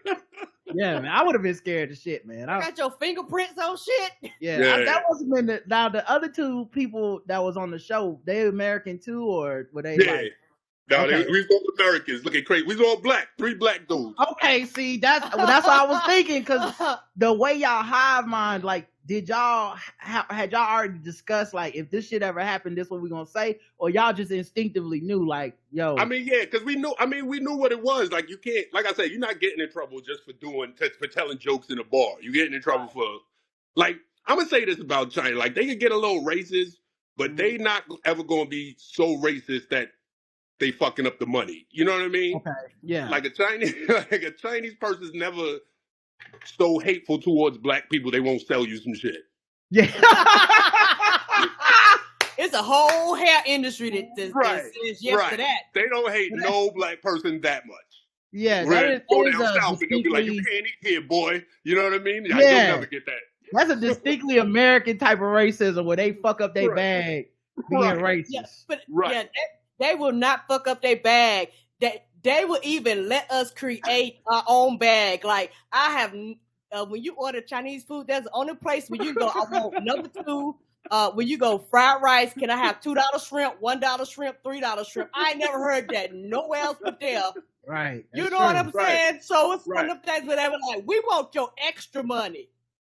B: Yeah, man, I would have been scared of shit, man.
C: I got your fingerprints on shit.
B: Yeah. That wasn't been now the other two people that was on the show. They American too, or were they like?
A: No, we was all Americans looking crazy. We was all black, 3 black dudes.
B: Okay, see, that's what I was thinking, because the way y'all hive mind, like, had y'all already discussed, like, if this shit ever happened, this what we gonna say, or y'all just instinctively knew, like, yo?
A: I mean, yeah, because we knew what it was. Like, you can't, like I said, you're not getting in trouble just for telling jokes in a bar. You're getting in trouble for, like, I'm gonna say this about China, like, they could get a little racist, but they not ever gonna be so racist that they fucking up the money. You know what I mean?
B: Okay. Yeah.
A: Like a Chinese person's never so hateful towards black people they won't sell you some shit.
B: Yeah.
C: It's a whole hair industry that says yes to that.
A: They don't hate no black person that much.
B: Yeah.
A: Go down south and they'll be like, you can't eat here, boy. You know what I mean?
B: Yeah.
A: You'll never get that.
B: That's a distinctly American type of racism where they fuck up their bag being racist.
C: Yeah, but they will not fuck up their bag. They will even let us create our own bag. Like, I have, when you order Chinese food, there's the only place where you go, I want number 2. When you go fried rice, can I have $2 shrimp, $1 shrimp, $3 shrimp? I ain't never heard that nowhere else but there.
B: Right.
C: You know what I'm saying? So it's one of the things where they were like, we want your extra money.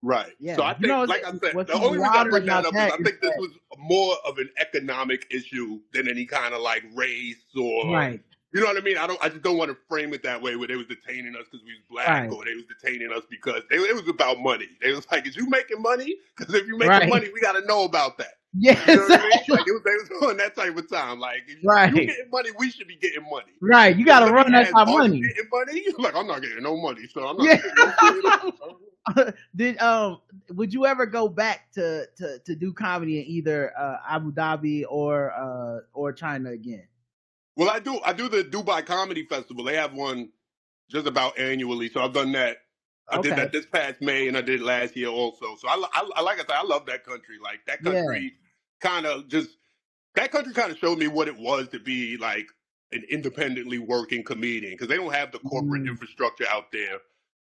A: Right.
B: Yeah.
A: So I think, like I said, the only reason I bring that up is I think this was more of an economic issue than any kind of like race or You know what I mean? I just don't want to frame it that way where they was detaining us because we was black or they was detaining us because it was about money. They was like, is you making money? Because if you making money, we got to know about that.
B: Yes.
A: You know what I mean? Like they was on that type of time. Like, if you getting money, we should be getting money.
B: Right. You got to run that type of money.
A: You getting money? Like, I'm not getting no money, so I'm not getting no money.
B: Would you ever go back to do comedy in either Abu Dhabi or China again?
A: Well, I do the Dubai Comedy Festival. They have one just about annually, so I've done that. I did that this past May, and I did it last year also. So I like I said, I love that country. Like that country kind of showed me what it was to be like an independently working comedian, because they don't have the corporate infrastructure out there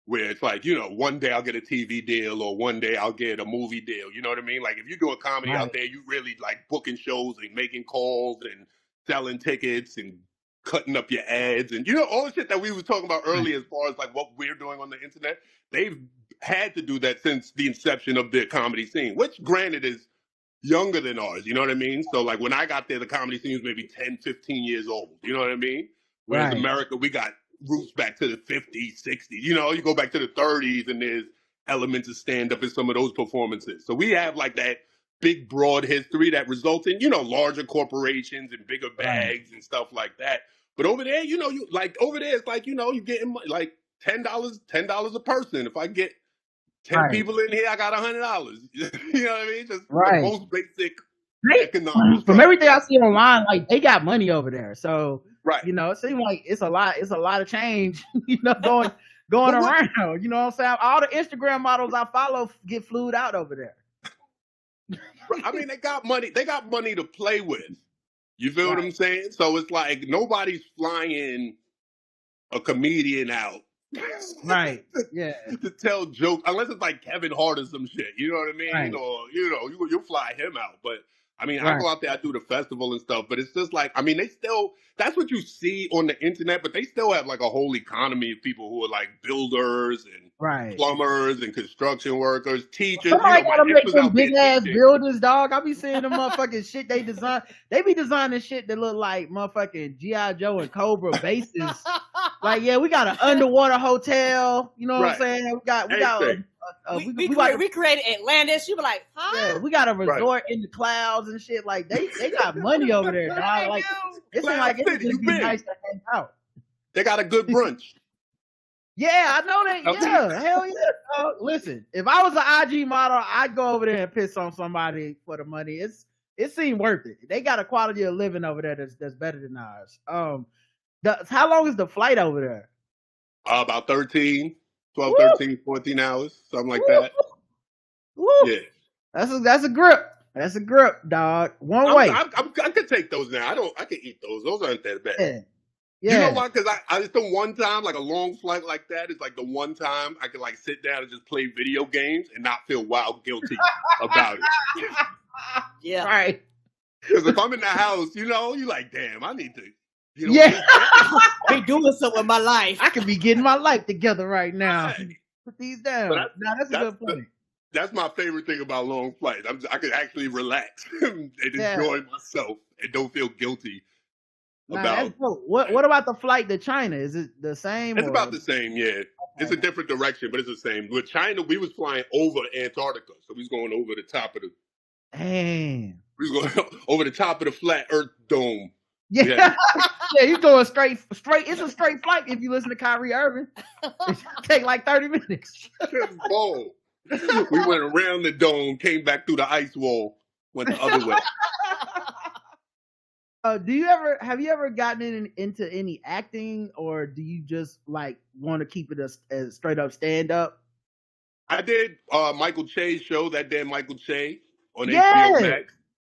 A: where it's like, you know, one day I'll get a TV deal or one day I'll get a movie deal. You know what I mean? Like if you're doing comedy out there, you really like booking shows and making calls and selling tickets and cutting up your ads and, you know, all the shit that we were talking about earlier as far as like what we're doing on the internet. They've had to do that since the inception of the comedy scene, which granted is younger than ours. You know what I mean? So like when I got there, the comedy scene was maybe 10, 15 years old. You know what I mean? Whereas America, we got roots back to the 50s, 60s. You know, you go back to the 30s and there's elements of stand-up in some of those performances. So we have like that big, broad history that results in, you know, larger corporations and bigger bags and stuff like that. But over there, you know, over there, it's like, you know, you're getting like $10 a person. If I get 10 people in here, I got $100. You know what I mean? Just the most basic economics.
B: From everything I see online, like they got money over there. So, you know, it seems like it's a lot of change, you know, going around. You know what I'm saying? All the Instagram models I follow get flued out over there.
A: I mean, they got money to play with. You feel what I'm saying? So it's like nobody's flying a comedian out. To tell jokes, unless it's like Kevin Hart or some shit. You know what I mean? Or, you know, you'll fly him out. But I mean, I go out there, I do the festival and stuff, but it's just like, I mean, that's what you see on the internet, but they still have like a whole economy of people who are like builders and plumbers and construction workers, teachers.
B: Somebody gotta make some big ass buildings, dog. I be seeing the motherfucking shit they design. They be designing shit that look like motherfucking G.I. Joe and Cobra bases. Like, yeah, we got an underwater hotel. You know what I'm saying? We
C: created Atlantis. You be like, huh?
B: Yeah, we got a resort in the clouds and shit. Like they got money over there, dog. Like it seems like it's just be nice to hang out.
A: They got a good brunch.
B: Yeah, I know that. Yeah, hell yeah. Listen, if I was an IG model, I'd go over there and piss on somebody for the money. It seemed worth it. They got a quality of living over there that's better than ours. How long is the flight over there?
A: About 13 12, 13, 14 hours, something like that.
B: Woo. Yeah. That's a grip. That's a grip, dog. One way.
A: I could take those now. I can eat those. Those aren't that bad. Yeah. You know why? Because I just the one time, like a long flight like that is like the one time I can like sit down and just play video games and not feel wild guilty about it.
C: Yeah.
B: Right.
A: Because if I'm in the house, you know, you're like, damn, I need to. You know,
C: be doing something with my life.
B: I could be getting my life together right now. Put these down. That's a good point.
A: That's my favorite thing about long flights. I can actually relax and enjoy myself and don't feel guilty about.
B: What about the flight to China? Is it the same?
A: It's about the same, yeah. Okay. It's a different direction, but it's the same. With China, we was flying over Antarctica, so we was going over the top of the.
B: Damn.
A: We was going over the top of the flat Earth dome.
B: Yeah, you're going straight. It's a straight flight if you listen to Kyrie Irving. It take like 30 minutes.
A: Whoa. We went around the dome, came back through the ice wall, went the other way.
B: Have you ever gotten into any acting, or do you just like want to keep it as straight up stand up?
A: I did Michael Che's show that day, Michael Che on HBO Max.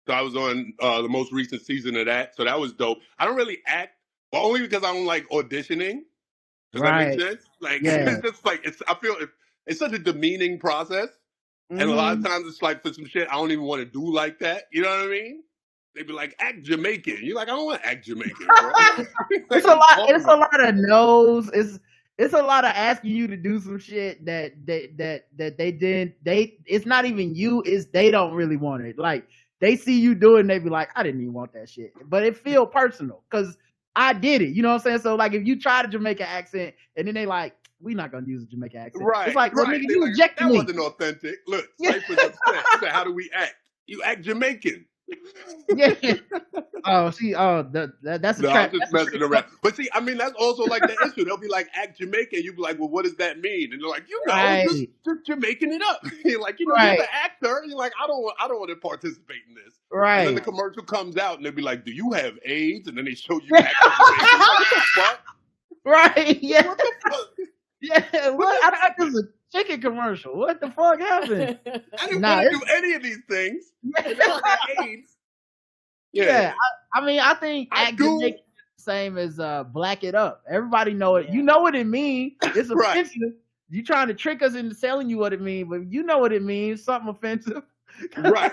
A: So I was on the most recent season of that. So that was dope. I don't really act, but only because I don't like auditioning. Does that make sense? Like, it's just like, I feel it's such a demeaning process. Mm-hmm. And a lot of times it's like for some shit I don't even want to do like that. You know what I mean? They'd be like, act Jamaican. You're like, I don't want to act Jamaican, bro.
B: It's a lot of no's. It's a lot of asking you to do some shit that they didn't. It's not even you. It's they don't really want it. Like, they see you do it and they be like, I didn't even want that shit. But it feel personal because I did it. You know what I'm saying? So like, if you try the Jamaican accent and then they like, we're not gonna use a Jamaican accent.
A: Right.
B: It's like, well,
A: right.
B: nigga, you rejected
A: that
B: me.
A: wasn't authentic. Look, Cypher's upset. He said, how do we act? You act Jamaican.
B: Yeah. Oh, see, that's a trap.
A: I'm just messing around. But see, I mean, that's also like the issue. They'll be like, act Jamaican. You'll be like, well, what does that mean? And they're like, just Jamaican it up. You're like, you're the actor. You're like, I don't want to participate in this.
B: Right.
A: And then the commercial comes out and they'll be like, do you have AIDS? And then they show you acting Jamaican. Like, what the fuck?
B: Right. Yeah.
A: What the fuck?
B: Yeah. What? I thought this was a chicken commercial. What the fuck happened?
A: I didn't want to do any of these things. AIDS.
B: Yeah, I mean, I think act Jamaican is the same as black it up. Everybody know it. Yeah. You know what it means. It's offensive. You trying to trick us into telling you what it means, but you know what it means. Something offensive.
A: Right.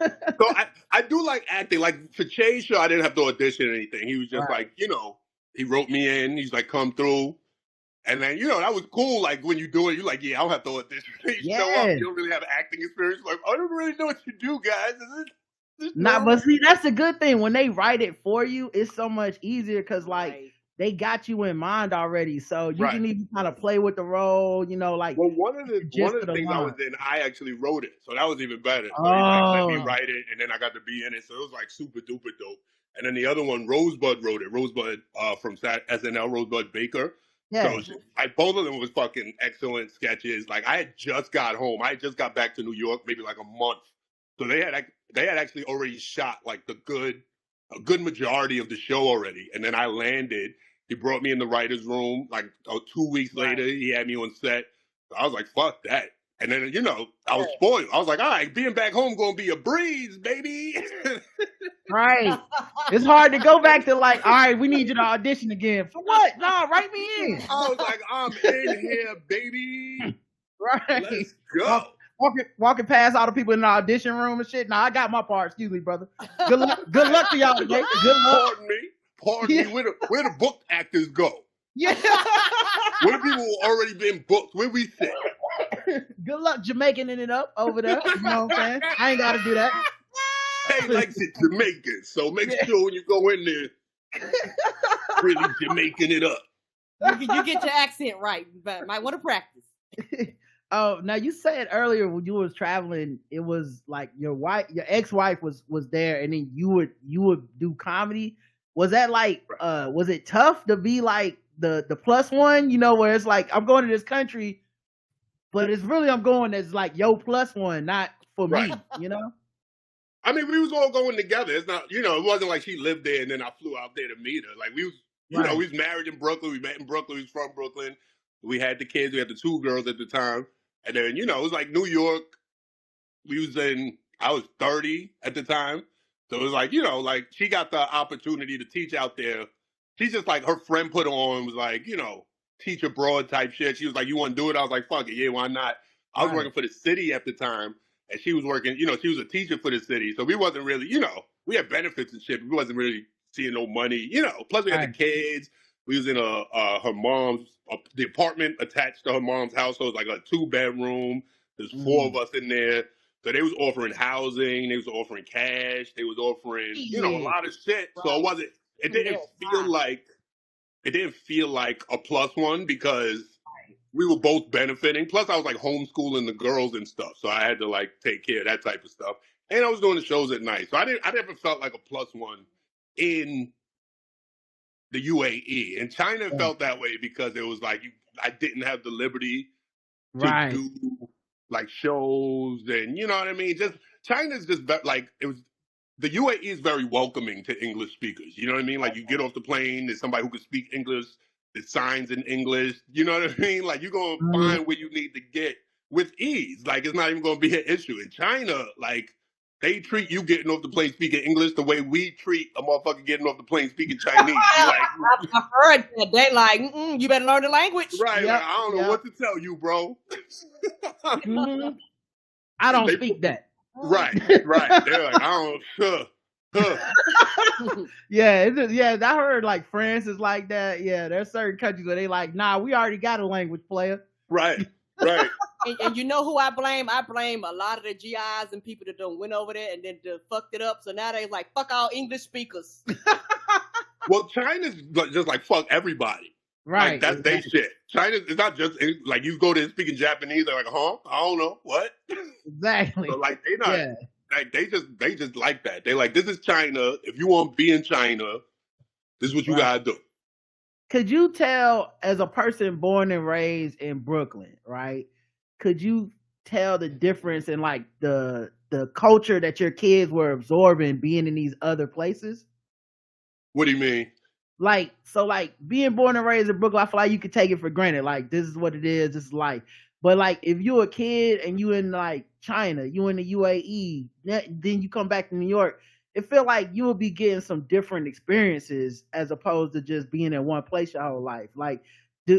A: So I do like acting. Like for Che's show, I didn't have to audition or anything. He was just like, he wrote me in. He's like, come through. And then, that was cool. Like when you do it, you're like, I don't have to audition. You show up, you don't really have acting experience. Like, I don't really know what you do, guys.
B: But see, that's a good thing. When they write it for you, it's so much easier because they got you in mind already. So you can even kind of play with the role, like.
A: Well, one of the things I was in, I actually wrote it. So that was even better. So he let me write it, and then I got to be in it. So it was like super duper dope. And then the other one, Rosebud wrote it. Rosebud from SNL, Rosebud Baker. Yeah. So both of them was fucking excellent sketches. Like I had just got home. I had just got back to New York maybe like a month. So they had actually already shot like a good majority of the show already. And then I landed. He brought me in the writer's room. Like 2 weeks later, he had me on set. So I was like, fuck that. And then, I was spoiled. I was like, all right, being back home going to be a breeze, baby.
B: Right. It's hard to go back to like, all right, we need you to audition again. For what? Nah, write me in.
A: I was like, I'm in here, baby.
B: Right.
A: Let's go.
B: Walking past all the people in the audition room and shit. Nah, I got my part. Excuse me, brother. Good luck to y'all today. Good luck.
A: Pardon me. Where the booked actors go?
B: Yeah.
A: Where the people who already been booked? Where we sit?
B: Good luck Jamaicaning it up over there. You know what I'm saying? I ain't got to do that.
A: Hey, likes it Jamaican, so make sure when you go in there, really Jamaican it up.
C: You get your accent right, but might want to practice.
B: Oh, now you said earlier when you was traveling, it was like your ex-wife was there, and then you would do comedy. Was that like, was it tough to be like the plus one? Where it's like I'm going to this country, but it's really I'm going as like yo plus one, not for me.
A: I mean, we was all going together. It's not, it wasn't like she lived there and then I flew out there to meet her. Like we was, we was married in Brooklyn. We met in Brooklyn. We was from Brooklyn. We had the kids. We had the 2 girls at the time. And then, it was like New York. I was 30 at the time. So it was like, like she got the opportunity to teach out there. She's just like, her friend put on, was like, teach abroad type shit. She was like, you want to do it? I was like, fuck it. Yeah, why not? I was working for the city at the time. And she was working, she was a teacher for the city. So we wasn't really, we had benefits and shit. But we wasn't really seeing no money, Plus we had the kids. We was in her mom's, the apartment attached to her mom's house. So it was like a 2-bedroom. There's 4 of us in there. So they was offering housing. They was offering cash. They was offering, a lot of shit. Right. So it didn't feel like a plus one because we were both benefiting. Plus, I was like homeschooling the girls and stuff, so I had to like take care of that type of stuff. And I was doing the shows at night, so I never felt like a plus one in the UAE. And China felt that way because it was like I didn't have the liberty to do like shows, and you know what I mean. Just China's just like it was. The UAE is very welcoming to English speakers. You know what I mean? Like you get off the plane, there's somebody who can speak English. The signs in English, you know what I mean? Like you're going to find where you need to get with ease. Like it's not even going to be an issue. In China, like they treat you getting off the plane speaking English the way we treat a motherfucker getting off the plane speaking Chinese.
C: I've heard that. They like, you better learn the language.
A: Right. Yep, like, I don't know what to tell you, bro.
B: I don't speak that.
A: Right. They're like, I don't,
B: Yeah, I heard like France is like that. Yeah, there's certain countries where they like, nah, we already got a language player.
A: Right.
C: And you know who I blame? I blame a lot of the GIs and people that done went over there and then fucked it up. So now they like, fuck all English speakers.
A: Well, China's just like fuck everybody.
B: Right.
A: Like that's their shit. China is not just like you go there speaking Japanese. They're like, huh? I don't know what.
B: Exactly.
A: So like they not like they just like that. They like this is China. If you want to be in China, this is what you gotta do.
B: Could you tell, as a person born and raised in Brooklyn, right? Could you tell the difference in like the culture that your kids were absorbing being in these other places?
A: What do you mean?
B: Like, so like being born and raised in Brooklyn, I feel like you could take it for granted. Like, this is what it is, this is life. But like, if you're a kid and you in like China, you in the UAE, then you come back to New York, it feel like you will be getting some different experiences as opposed to just being in one place your whole life. Like,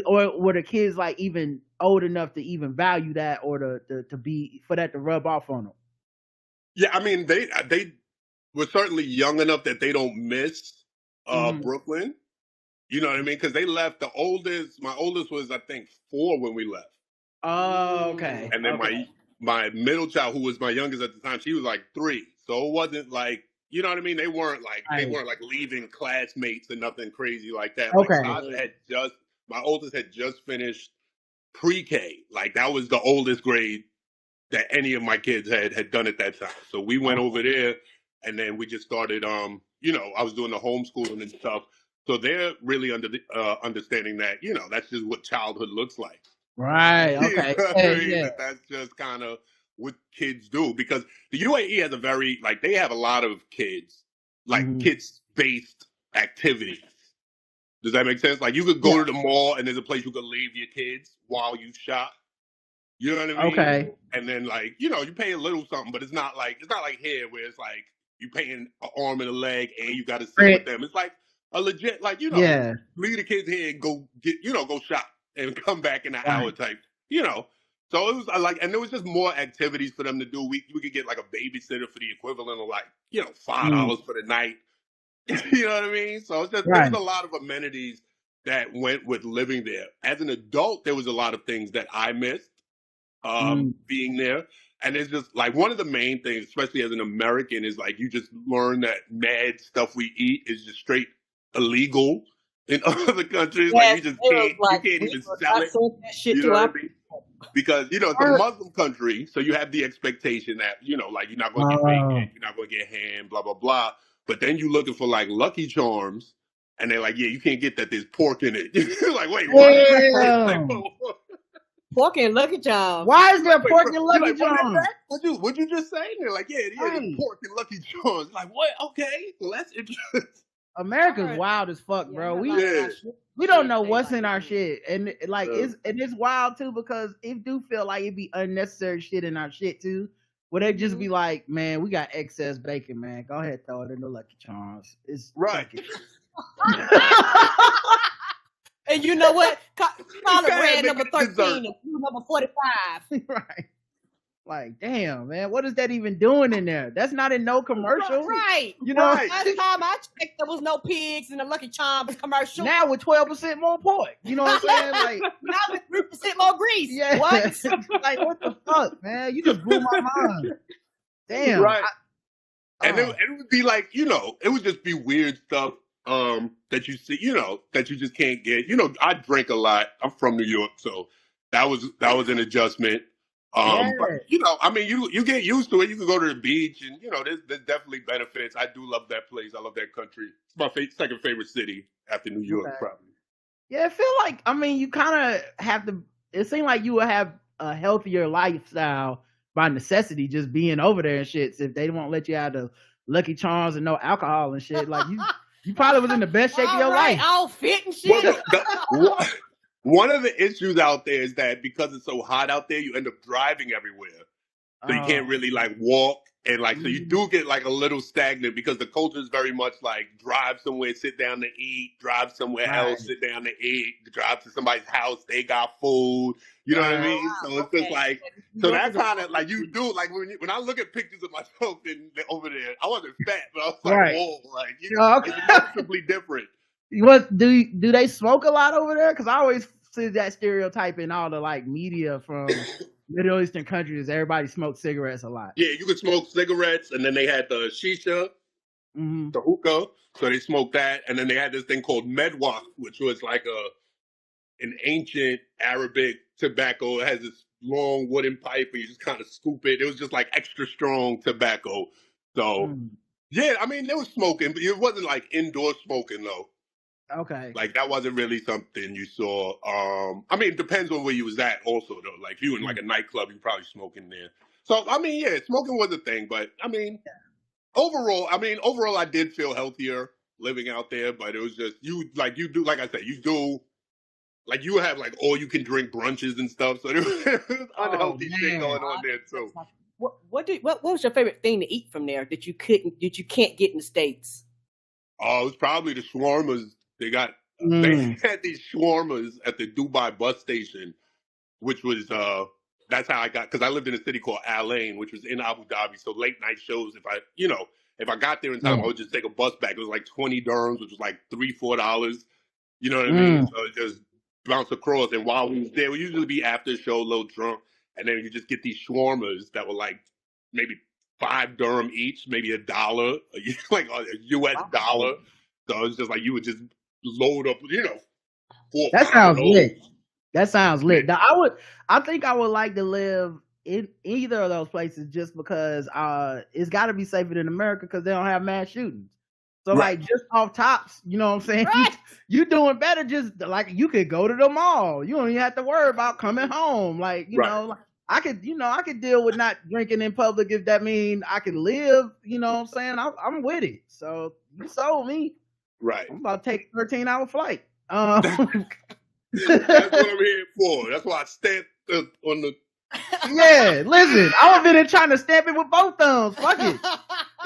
B: or were the kids like even old enough to even value that, or to be for that to rub off on them?
A: Yeah, I mean they were certainly young enough that they don't miss Brooklyn. You know what I mean? Because they left. My oldest was I think 4 when we left.
B: Oh, okay.
A: And then my middle child, who was my youngest at the time, she was like 3. So it wasn't like, you know what I mean? They weren't like leaving classmates and nothing crazy like that.
B: Okay.
A: Like my oldest had just finished pre-K. Like that was the oldest grade that any of my kids had done at that time. So we went over there, and then we just started. I was doing the homeschooling and stuff. So they're really understanding that, that's just what childhood looks like.
B: Right. Okay.
A: That's just kind of what kids do, because the UAE has they have a lot of kids, like kids-based activities. Does that make sense? Like you could go to the mall and there's a place you could leave your kids while you shop. You know what I mean?
B: Okay.
A: And then you pay a little something, but it's not like here where it's like you paying an arm and a leg and you got to sit with them. It's like a legit leave the kids here and go go shop and come back in an hour type. So it was and there was just more activities for them to do. We could get like a babysitter for the equivalent of $5 for the night. You know what I mean? So it's just there was a lot of amenities that went with living there. As an adult, there was a lot of things that I missed being there. And it's just like one of the main things, especially as an American, is like you just learn that mad stuff we eat is just straight illegal in other countries. Like you just can't even sell it. You know what I mean? Because it's a Muslim country, so you have the expectation that like you're not going to get bacon, you're not going to get ham, blah blah blah. But then you're looking for like Lucky Charms, and they're like, yeah, you can't get that. There's pork in it. You're like, wait, what?
C: Pork and Lucky Charms.
B: Why is there pork and Lucky Charms?
A: What'd you just say? And they're like, yeah, there's pork and Lucky Charms. Like, what? Okay, well, that's interesting.
B: America's wild as fuck, bro. We don't know what's in our shit, and like it's wild too, because it do feel like it be unnecessary shit in our shit too. Where they just be like, man, we got excess bacon, man. Go ahead, throw it in the Lucky Charms. It's
A: right.
C: And you know what? Call it red number 13 and blue number 45.
B: Right. Like, damn, man, what is that even doing in there? That's not in no commercial.
C: Right.
B: Last
C: time I checked, there was no pigs in the Lucky Charms commercial.
B: Now with 12% more pork. You know what I'm saying? Like
C: now with 3% more grease.
B: Yeah.
C: What?
B: Like, what the fuck, man? You just blew my mind. Damn.
A: Right. And it would be like, it would just be weird stuff that you see, that you just can't get. I drink a lot. I'm from New York, so that was an adjustment. But, I mean, you get used to it. You can go to the beach, and there's definitely benefits. I do love that place. I love that country. It's my second favorite city after New York, probably.
B: Yeah, I feel like, I mean, you kind of have to. It seems like you would have a healthier lifestyle by necessity, just being over there and shit. So if they won't let you out of Lucky Charms and no alcohol and shit, like you probably was in the best shape of your life.
C: All fit and shit.
A: One of the issues out there is that because it's so hot out there, you end up driving everywhere. So you can't really walk. And so you do get a little stagnant, because the culture is very much drive somewhere, sit down to eat, drive somewhere else, sit down to eat, drive to somebody's house, they got food. You know what I mean? So it's just so that kind of you do, when I look at pictures of myself over there, I wasn't fat, but I was whoa, it's noticeably different.
B: What do they smoke a lot over there? Because I always see that stereotype in all the media from Middle Eastern countries. Everybody smokes cigarettes a lot.
A: Yeah, you could smoke cigarettes, and then they had the shisha. the hookah. So they smoked that, and then they had this thing called medwak, which was like an ancient Arabic tobacco. It has this long wooden pipe where you just kind of scoop it. It was just like extra strong tobacco. So yeah, I mean, they were smoking, but it wasn't like indoor smoking though.
B: Okay.
A: Like that wasn't really something you saw. I mean, it depends on where you was at also though. Like if you were in like a nightclub, you probably smoking there. So I mean, yeah, smoking was a thing, but I mean, overall, I did feel healthier living out there, but it was just you do, like I said, like you have like all you can drink brunches and stuff. So there was unhealthy shit going on there too.
C: What was your favorite thing to eat from there that you can't get in the States?
A: Oh, it was probably the shawarmas. They had these shawarmas at the Dubai bus station, which was that's how I got, because I lived in a city called Al Ain, which was in Abu Dhabi. So late night shows, if I got there in time, I would just take a bus back. It was like 20 dirhams, which was like $3-4. You know what I mean? So it just bounce across. And while we was there, we usually be after the show, a little drunk, and then you just get these shawarmas that were like maybe 5 dirham each, maybe $1, like a US dollar. So it's just like you would just load up, 4
B: That sounds lit. That sounds lit. Now, I think I would like to live in either of those places just because it's got to be safer than America because they don't have mass shootings. So like just off tops, you know what I'm saying?
C: Right.
B: You doing better. Just like you could go to the mall. You don't even have to worry about coming home. Like you know, like, I could deal with not drinking in public if that means I can live. You know what I'm saying? I'm with it. So you sold me.
A: Right.
B: I'm about to take a 13-hour flight.
A: That's what I'm here for. That's why I stamped on the.
B: Yeah, listen, I've been trying to stamp it with both thumbs. Fuck it.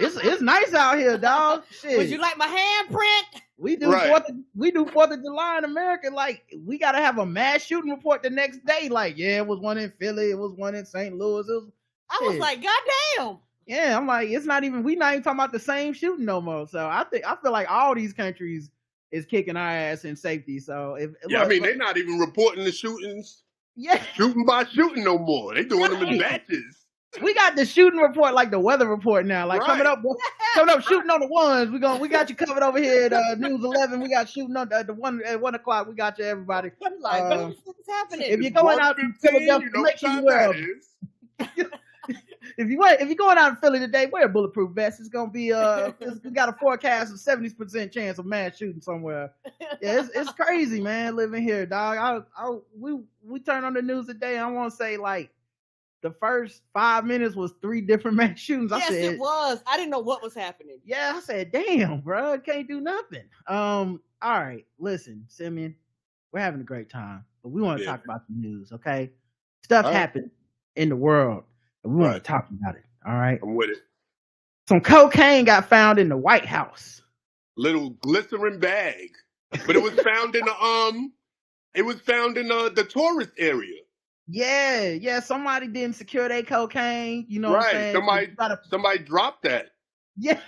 B: It's nice out here, dog. Shit.
C: Would you like my handprint?
B: We do 4th of July in America. Like we gotta have a mass shooting report the next day. Like, yeah, it was one in Philly, it was one in St. Louis.
C: I was like, God damn.
B: Yeah, I'm like, we're not even talking about the same shooting no more. So I feel like all these countries is kicking our ass in safety. So
A: they're not even reporting the shootings.
B: Yeah,
A: shooting by shooting no more. They doing them in batches.
B: We got the shooting report, like the weather report now. Like coming up, shooting on the ones. We got you covered over here at News 11. We got shooting on the one at 1 o'clock. We got you, everybody.
C: Like, what the fuck is happening?
B: If you're going out in Philadelphia, make sure you wear. If you're going out in Philly today, wear a bulletproof vest. It's gonna be we got a forecast of 70% chance of mass shooting somewhere. Yeah, it's crazy, man, living here, dog. We turn on the news today. I want to say like the first 5 minutes was 3 different mass shootings.
C: Yes, it was. I didn't know what was happening.
B: Yeah, I said, damn, bro, can't do nothing. All right, listen, Simeon, we're having a great time, but we want to talk about the news, okay? Stuff happened in the world. We want to talk about it. All right.
A: I'm with it.
B: Some cocaine got found in the White House.
A: Little glycerin bag. But it was found in the tourist area.
B: Yeah. Somebody didn't secure their cocaine. You know what I'm saying?
A: Somebody dropped that.
B: Yeah.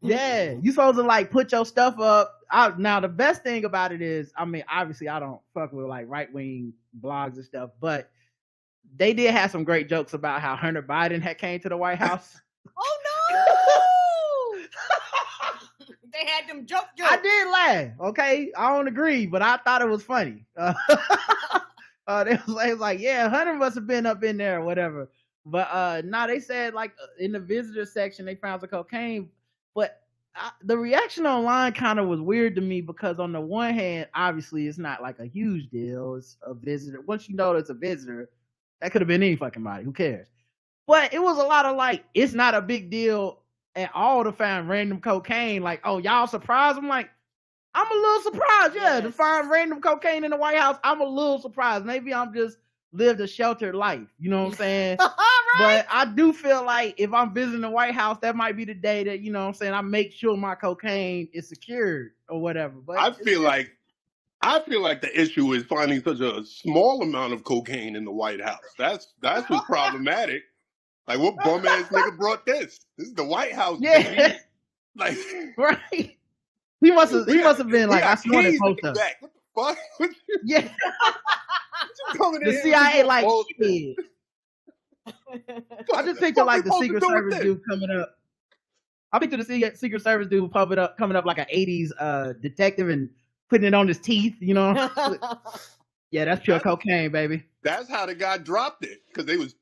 B: Yeah. You supposed to like put your stuff up. Now the best thing about it is, I mean, obviously I don't fuck with like right-wing blogs and stuff, but they did have some great jokes about how Hunter Biden had came to the White House.
C: Oh no! They had them jokes.
B: I did laugh. Okay, I don't agree, but I thought it was funny. It was like, yeah, Hunter must have been up in there or whatever. But they said like in the visitor section they found some cocaine, but the reaction online kind of was weird to me because on the one hand, obviously it's not like a huge deal. It's a visitor. Once you know it's a visitor. That could have been any fucking body. Who cares? But it was a lot of like, it's not a big deal at all to find random cocaine. Like, oh, y'all surprised? I'm like, I'm a little surprised. Yeah, to find random cocaine in the White House, I'm a little surprised. Maybe I'm just lived a sheltered life. You know what I'm saying?
C: Right.
B: But I do feel like if I'm visiting the White House, that might be the day that, you know what I'm saying, I make sure my cocaine is secured or whatever. But
A: I feel like the issue is finding such a small amount of cocaine in the White House. That's what's problematic. Like, what bum ass nigga brought this? This is the White House.
B: Yeah,
A: baby. Like,
B: right. He must have been like, I snorted post up.
A: What the fuck?
B: Yeah. The CIA like shit. I just picture like the Secret Service dude coming up. I think to the Secret Service dude coming up like an 80s detective and putting it on his teeth, you know. Yeah, that's pure cocaine, baby.
A: That's how the guy dropped it, because they was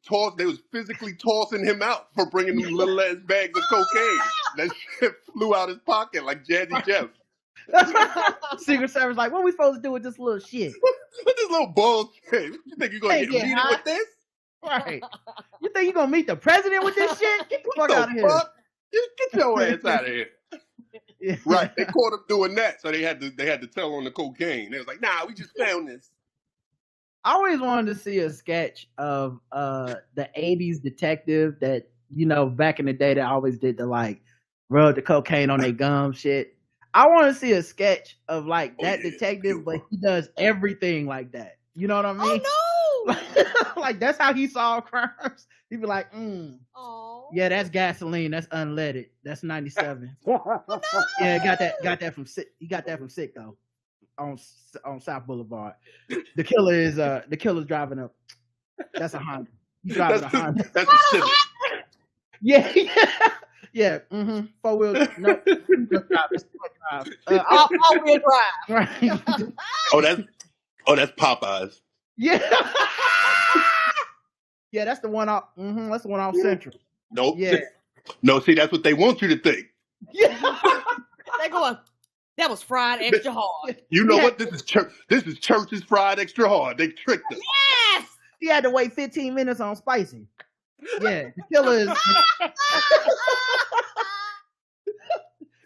A: physically tossing him out for bringing them little ass bags of cocaine. That shit flew out his pocket like Jazzy Jeff.
B: Secret Service like, what are we supposed to do with this little shit?
A: What this little bullshit? You think you're gonna get meeting with this?
B: Right. You think you're gonna meet the president with this shit? Get the fuck out of here.
A: Get your ass out of here. Yeah. Right. They caught him doing that, so they had to tell on the cocaine. They was like, nah, we just found this.
B: I always wanted to see a sketch of the 80s detective that, you know, back in the day that always did the like rub the cocaine on their gum shit. I want to see a sketch of like that detective, but he does everything like that. You know what I mean?
C: Oh
B: no! Like that's how he solved crimes. He'd be like, yeah, that's gasoline. That's unleaded. That's 97. Oh, no! Yeah, got that from Sitco on South Boulevard. The killer's driving up. That's a Honda. He's driving a Honda.
A: That's a Civic.
B: Yeah. Yeah. Mm-hmm. 4-wheel. No.
C: All-wheel drive.
B: Right.
A: That's Popeyes.
B: Yeah. Yeah, that's the one off. Mm-hmm, that's the one off Central.
A: Nope.
B: Yeah.
A: No, see, that's what they want you to think.
B: Yeah.
C: They going, that was fried extra hard.
A: You know what? This is Church's fried extra hard. They tricked us.
C: Yes.
B: He had to wait 15 minutes on spicy. Yeah,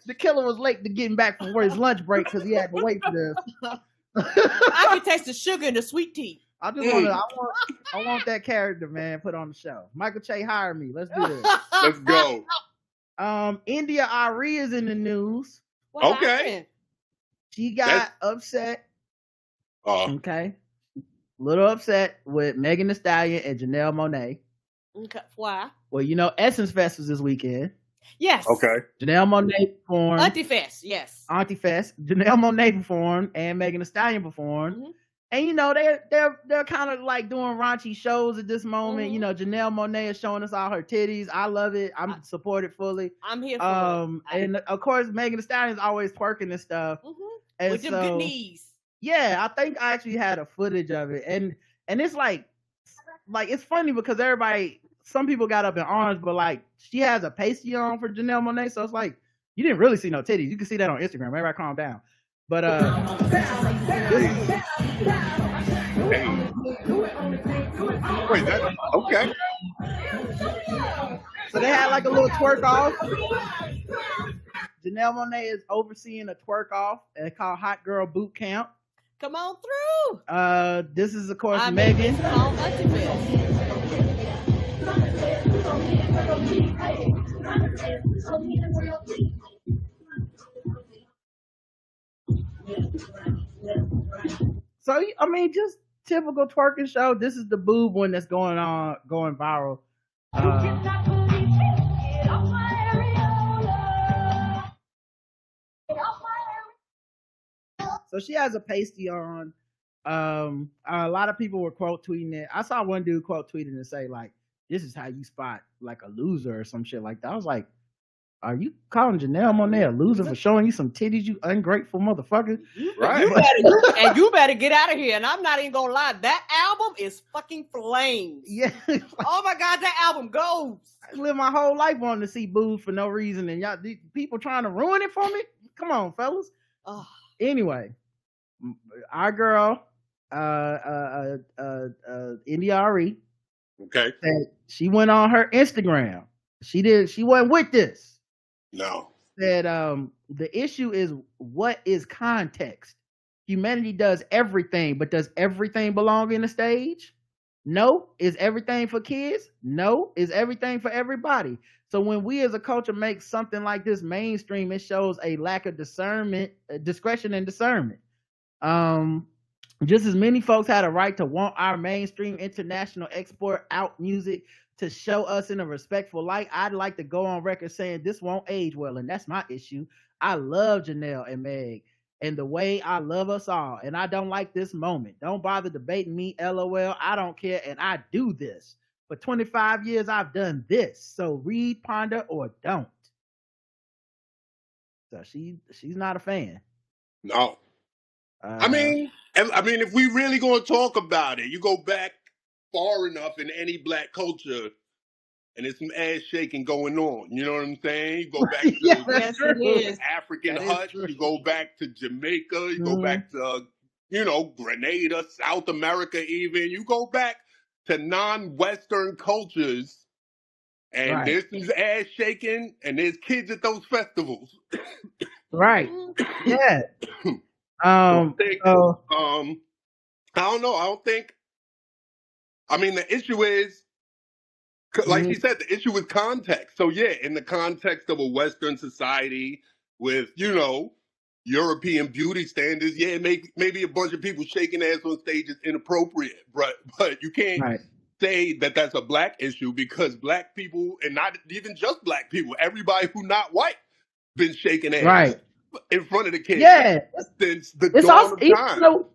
B: the killer was late to getting back from his lunch break because he had to wait for this.
C: I can taste the sugar and the sweet tea.
B: I want that character, man, put on the show. Michael Che, hire me. Let's do this.
A: Let's go.
B: India Ari is in the news.
C: What happened?
B: She got upset. Okay. A little upset with Megan Thee Stallion and Janelle Monáe.
C: Okay. Why?
B: Well, you know, Essence Fest was this weekend.
C: Yes.
A: Okay.
B: Janelle Monáe performed.
C: Auntie Fest, yes.
B: Auntie Fest. Janelle Monáe performed and Megan Thee Stallion performed. Mm-hmm. And you know, they're kind of like doing raunchy shows at this moment. Mm-hmm. You know, Janelle Monáe is showing us all her titties. I love it. I'm support it fully.
C: I'm here for it.
B: And of course, Megan Thee Stallion is always twerking and stuff.
C: Mm-hmm.
B: And
C: with them good knees.
B: Yeah, I think I actually had a footage of it. And it's like it's funny because some people got up in arms, but like she has a pasty on for Janelle Monáe, so it's like you didn't really see no titties. You can see that on Instagram. Everybody calm down. But
A: wait, that okay.
B: So they had like a little twerk off. Janelle Monáe is overseeing a twerk off, and it's called Hot Girl Boot Camp.
C: Come on through.
B: This is of course Megan. So I mean, just typical twerking show. This is the boob one that's going viral. So she has a pasty on. A lot of people were quote tweeting it. I saw one dude quote tweeting and say like, "This is how you spot like a loser" or some shit like that. I was like, are you calling Janelle Monáe a loser for showing you some titties, you ungrateful motherfucker?
A: Right.
C: You better get out of here. And I'm not even gonna lie, that album is fucking flames.
B: Yeah.
C: Oh my God, that album goes.
B: I lived my whole life wanting to see boobs for no reason, and y'all people trying to ruin it for me. Come on, fellas. Anyway, our girl, India Ari,
A: okay,
B: she went on her Instagram. She wasn't with this.
A: No.
B: Said the issue is what is context? Humanity does everything, but does everything belong in the stage? No. Is everything for kids? No. Is everything for everybody? So when we as a culture make something like this mainstream, it shows a lack of discretion and discernment. Just as many folks had a right to want our mainstream international export out music to show us in a respectful light, I'd like to go on record saying this won't age well, and that's my issue. I love Janelle and Meg and the way I love us all, and I don't like this moment. Don't bother debating me, LOL. I don't care, and I do this. For 25 years, I've done this. So read, ponder, or don't. So she's not a fan.
A: No. I mean, if we really gonna talk about it, you go back far enough in any black culture, and there's some ass shaking going on. You know what I'm saying? You go back to African huts. You go back to Jamaica. You go back to, Grenada, South America even. You go back to non-Western cultures, and there's some ass shaking, and there's kids at those festivals.
B: Right. Yeah.
A: I don't know. The issue is, like he said, the issue is context. So yeah, in the context of a Western society with, European beauty standards, yeah, maybe a bunch of people shaking ass on stage is inappropriate, but you can't say that that's a black issue, because black people, and not even just black people, everybody who not white been shaking ass in front of the kids since the dawn of time.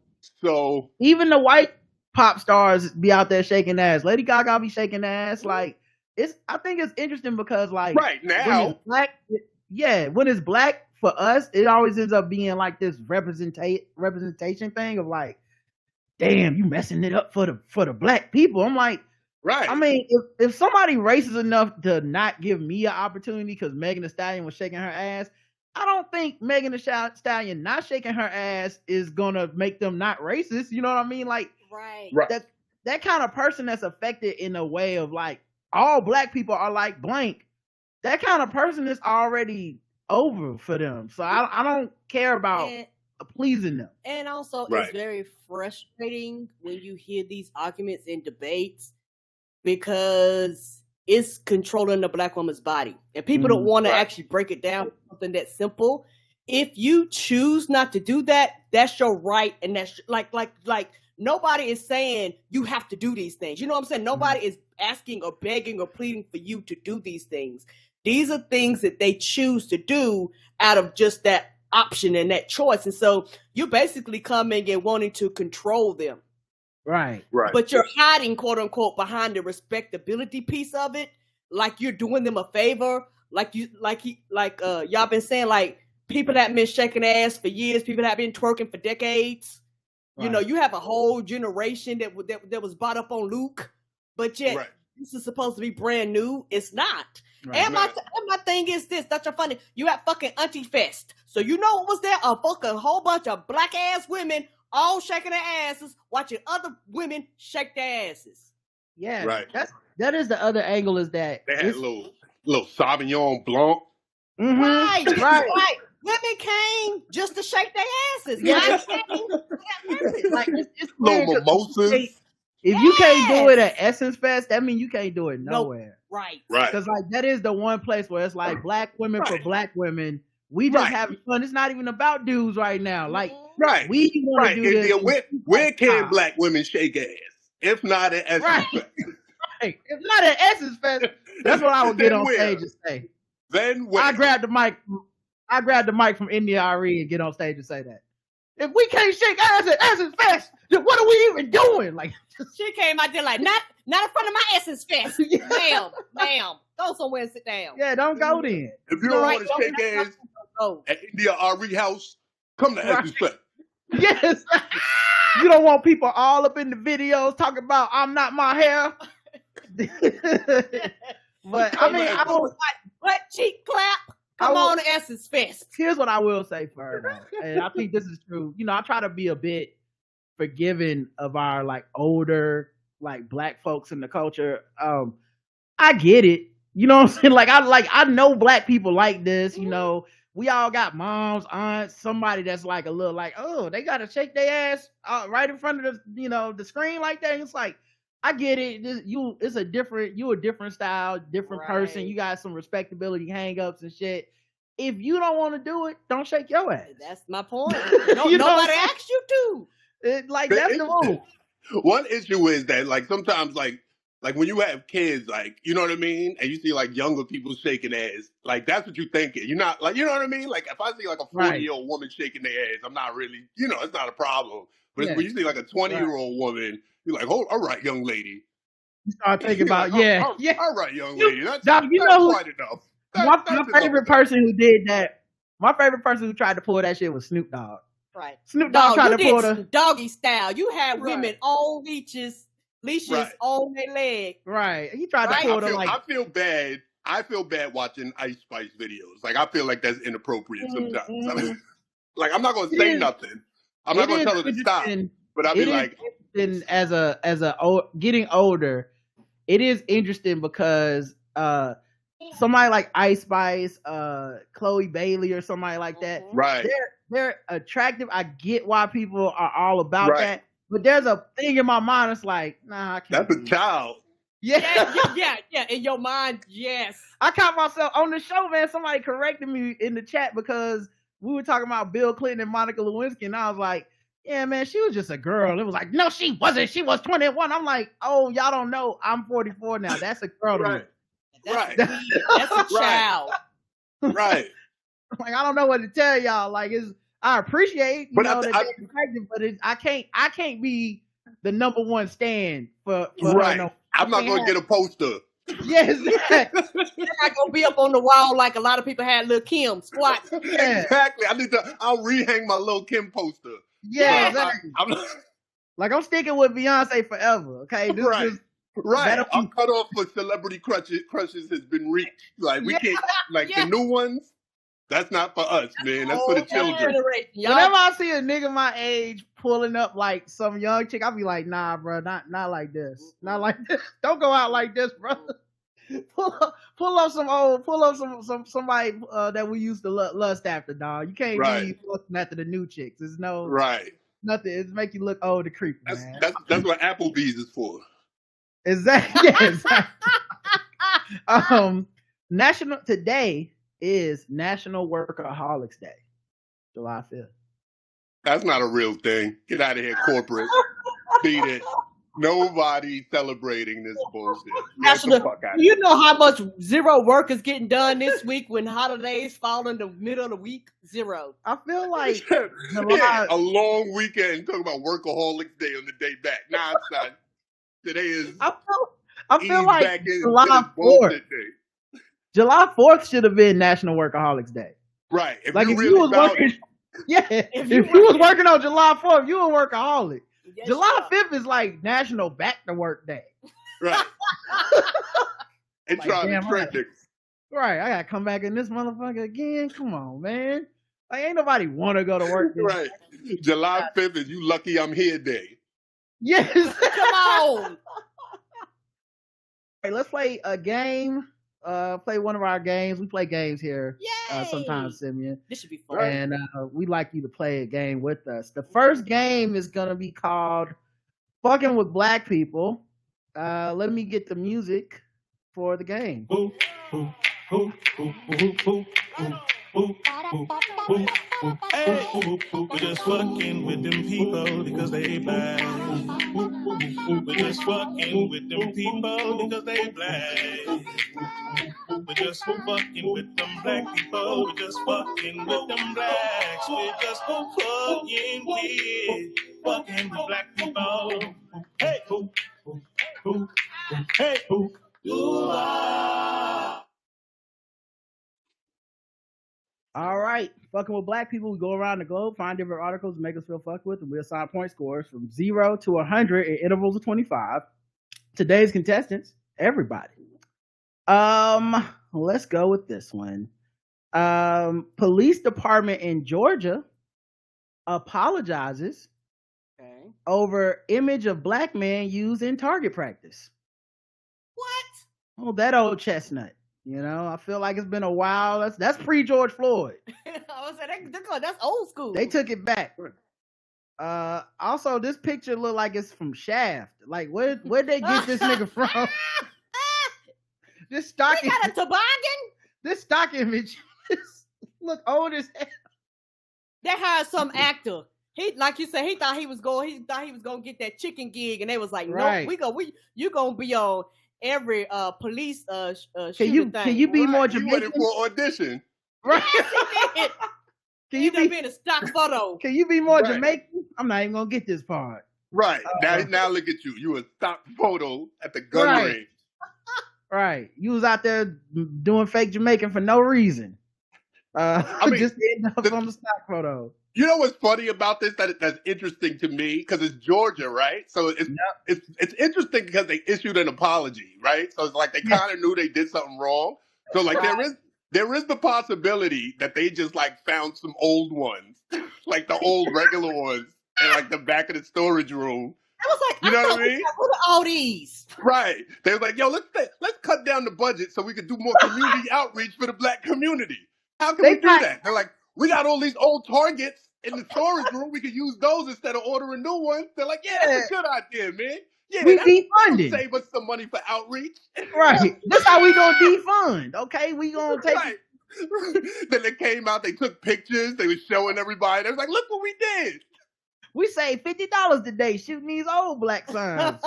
A: So
B: even the white pop stars be out there shaking ass. Lady Gaga be shaking ass. Like, I think it's interesting because, like,
A: right now,
B: when it's black for us, it always ends up being like this representation thing of like, damn, you messing it up for the black people. I'm like,
A: right.
B: I mean, if somebody racist enough to not give me an opportunity because Megan Thee Stallion was shaking her ass, I don't think Megan Thee Stallion not shaking her ass is gonna make them not racist. You know what I mean? Like,
C: right.
B: That kind of person that's affected in a way of like, all black people are like blank. That kind of person is already over for them. So I don't care about pleasing them.
C: And also, it's very frustrating when you hear these arguments and debates, because it's controlling the black woman's body, and people don't want to actually break it down to something that simple. If you choose not to do that, that's your right, and that's like nobody is saying you have to do these things. You know what I'm saying? Nobody is asking or begging or pleading for you to do these things. These are things that they choose to do out of just that option and that choice. And so you're basically coming and wanting to control them.
B: Right.
C: But you're hiding, quote unquote, behind the respectability piece of it, like you're doing them a favor. Y'all been saying, like, people that been shaking ass for years, people that been twerking for decades. Right. You have a whole generation that was brought up on Luke, but yet this is supposed to be brand new. It's not. Right. And my thing is this. That's so funny. You have fucking Auntie Fest. So what was there? A fucking whole bunch of black ass women all shaking their asses, watching other women shake their asses.
B: Yeah, right. That is the other angle, is that
A: they had a little Sauvignon Blanc.
B: Mm-hmm.
C: Right. Women came just to shake their asses.
B: Yeah.
C: Like,
B: it's
A: little mimosas.
B: If you can't do it at Essence Fest, that means you can't do it nowhere.
C: Right.
B: Because like that is the one place where it's like black women for black women. We just having fun. It's not even about dudes right now. Like, we want to do this.
A: Where can black women shake ass? If not at Essence Fest.
B: Right. If not at Essence Fest, that's what I would get on stage and say.
A: Then where?
B: I grabbed the mic from India RE and get on stage and say that. If we can't shake ass at Essence Fest, then what are we even doing? Like,
C: she came out there like, not in front of my Essence Fest. Ma'am, go somewhere and sit down.
B: Yeah, don't go then.
A: If you don't want to shake ass at India RE house, come to Essence Fest.
B: Yes. You don't want people all up in the videos talking about I'm not my hair. But I mean, I was
C: like, butt cheek clap. Come on to Essence Fest.
B: Here's what I will say for her, though, and I think this is true. I try to be a bit forgiving of our like older like black folks in the culture. I get it. You know what I'm saying? I know black people like this. We all got moms, aunts, somebody that's like a little like, oh, they gotta shake their ass right in front of the screen like that. And it's like, I get it. You a different style, different person. You got some respectability hangups and shit. If you don't want to do it, don't shake your ass.
C: That's my point. Nobody asked you to.
B: That's the rule.
A: One issue is that like sometimes like when you have kids, like, you know what I mean? And you see like younger people shaking ass, like that's what you're thinking. You're not like, you know what I mean? Like if I see like a 40-year-old woman shaking their ass, I'm not really, it's not a problem. But when you see like a 20-year-old woman, you're like, oh, all right, young lady.
B: You start thinking about,
A: all right, young lady. That's
B: quite enough. My favorite person who did that My favorite person who tried to pull that shit was Snoop Dogg.
C: Right.
B: Snoop Dogg tried to pull the
C: doggy style. You had women on leashes on their leg.
B: Right. He tried to pull
A: I feel bad. I feel bad watching Ice Spice videos. Like, I feel like that's inappropriate sometimes. I mean, like, I'm not going to say nothing. I'm not going to tell her to stop. But I'll be like,
B: as getting older, it is interesting because somebody like Ice Spice, Chloe Bailey, or somebody like that,
A: right?
B: They're attractive. I get why people are all about that, but there's a thing in my mind. It's like, nah, I can't.
A: That's a child.
C: Yeah. In your mind, yes.
B: I caught myself on the show, man. Somebody corrected me in the chat because we were talking about Bill Clinton and Monica Lewinsky, and I was like, yeah, man, she was just a girl. It was like, no, she wasn't. She was 21. I'm like, oh, y'all don't know. I'm 44 now. That's a girl to me.
C: That's a child.
A: Right.
B: Like, I don't know what to tell y'all. Like, I appreciate that they're attractive, but I can't be the number one stand for
A: right.
B: Her.
A: I'm not going to get a poster.
B: Yes.
C: They're not going to be up on the wall like a lot of people had Lil' Kim squat.
B: Yeah.
A: Exactly. I'll rehang my Lil' Kim poster.
B: Yeah, exactly. I'm sticking with Beyonce forever. Okay.
A: Right. Our cutoff for celebrity crushes has been reached. Like, we can't, like, the new ones, that's not for us, man. That's for the children.
B: Whenever I see a nigga my age pulling up like some young chick, I'll be like, nah, bro, not like this. Not like this. Don't go out like this, bro. Pull up somebody that we used to lust after, dog. You can't be looking after the new chicks. There's no nothing. It make you look old and creepy, man.
A: That's what Applebee's is for.
B: Exactly. Today is National Workaholics Day, July 5th.
A: That's not a real thing. Get out of here, corporate. Beat it. Nobody celebrating this bullshit.
C: You know how much zero work is getting done this week when holidays fall in the middle of the week? Zero.
B: I feel like
A: a long weekend talking about Workaholics Day on the day back. Nah, it's not. Today is.
B: I feel like July 4th should have been National Workaholics Day.
A: Right. If
B: you was working, if you was working on July 4th, you were a workaholic. Yes, July 5th is like National Back to Work Day.
A: Right. It's trying to trick niggas.
B: Right. I gotta come back in this motherfucker again. Come on, man. Like, ain't nobody want to go to work.
A: Right. July 5th is You Lucky I'm Here Day.
B: Yes.
C: Come on.
B: Hey, let's play a game. Play one of our games. We play games here sometimes, Simeon.
C: This should be fun.
B: And we'd like you to play a game with us. The first game is going to be called Fucking with Black People. Let me get the music for the game.
E: Hey, we're just fucking with them people because they black. We're just fucking with them people because they black. We're just fucking with them black people. We're just fucking with them blacks. We're just fucking with black people. Hey, hey,
B: All right, fucking with black people. We go around the globe, find different articles to make us feel fucked with, and we assign point scores from 0 to 100 in intervals of 25. Today's contestants, everybody. Let's go with this one. Police department in Georgia apologizes over image of black man used in target practice.
C: What?
B: Oh, that old chestnut. You know, I feel like it's been a while. That's pre-George Floyd.
C: I was saying, that's old school.
B: They took it back. Also, this picture look like it's from Shaft. Like, where'd they get this nigga from? This stock.
C: They got a toboggan.
B: This stock image look old as hell.
C: They hired some actor. He, like you said, he thought he was gonna get that chicken gig, and they was like, "No, you gonna be on every police
B: can you be more Jamaican?
A: You went in for audition,
B: right?
C: Yes, can you be in a stock photo?
B: Can you be more Jamaican? I'm not even gonna get this part.
A: Right now, look at you. You a stock photo at the gun range.
B: Right, you was out there doing fake Jamaican for no reason. Just end up on the stock photo.
A: You know what's funny about this that's interesting to me? Because it's Georgia, right? So it's interesting because they issued an apology, right? So it's like they kind of knew they did something wrong. So like there is the possibility that they just like found some old ones, like the old regular ones, in like the back of the storage room.
C: I was like,
A: you know what I mean?
C: What are all these?
A: Right. They was like, yo, let's cut down the budget so we can do more community outreach for the Black community. How can we do that? They're like, we got all these old Targets in the storage room. We could use those instead of ordering new ones. They're like, yeah, that's a good idea, man. Yeah,
B: we defunded.
A: Save us some money for outreach.
B: Right. That's how we gonna defund. Okay, we gonna take.
A: Right. Then they came out. They took pictures. They were showing everybody. They was like, look what we did.
B: We saved $50 today shooting these old Black signs.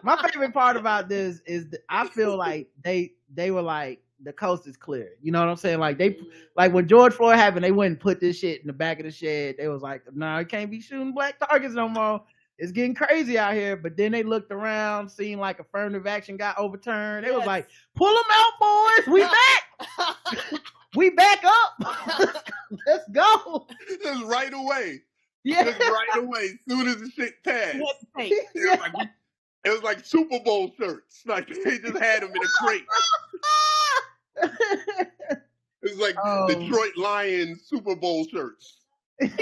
B: My favorite part about this is I feel like they were like, the coast is clear. You know what I'm saying? Like when George Floyd happened, they wouldn't put this shit in the back of the shed. They was like, no, it can't be shooting Black targets no more. It's getting crazy out here. But then they looked around, seeing like affirmative action got overturned. They was like, pull them out, boys. We back. We back up. Let's go.
A: Just right away.
B: Yeah.
A: Just right away. As soon as the shit passed. It was like Super Bowl shirts. Like they just had them in a crate. It was like Detroit Lions Super Bowl shirts.
B: They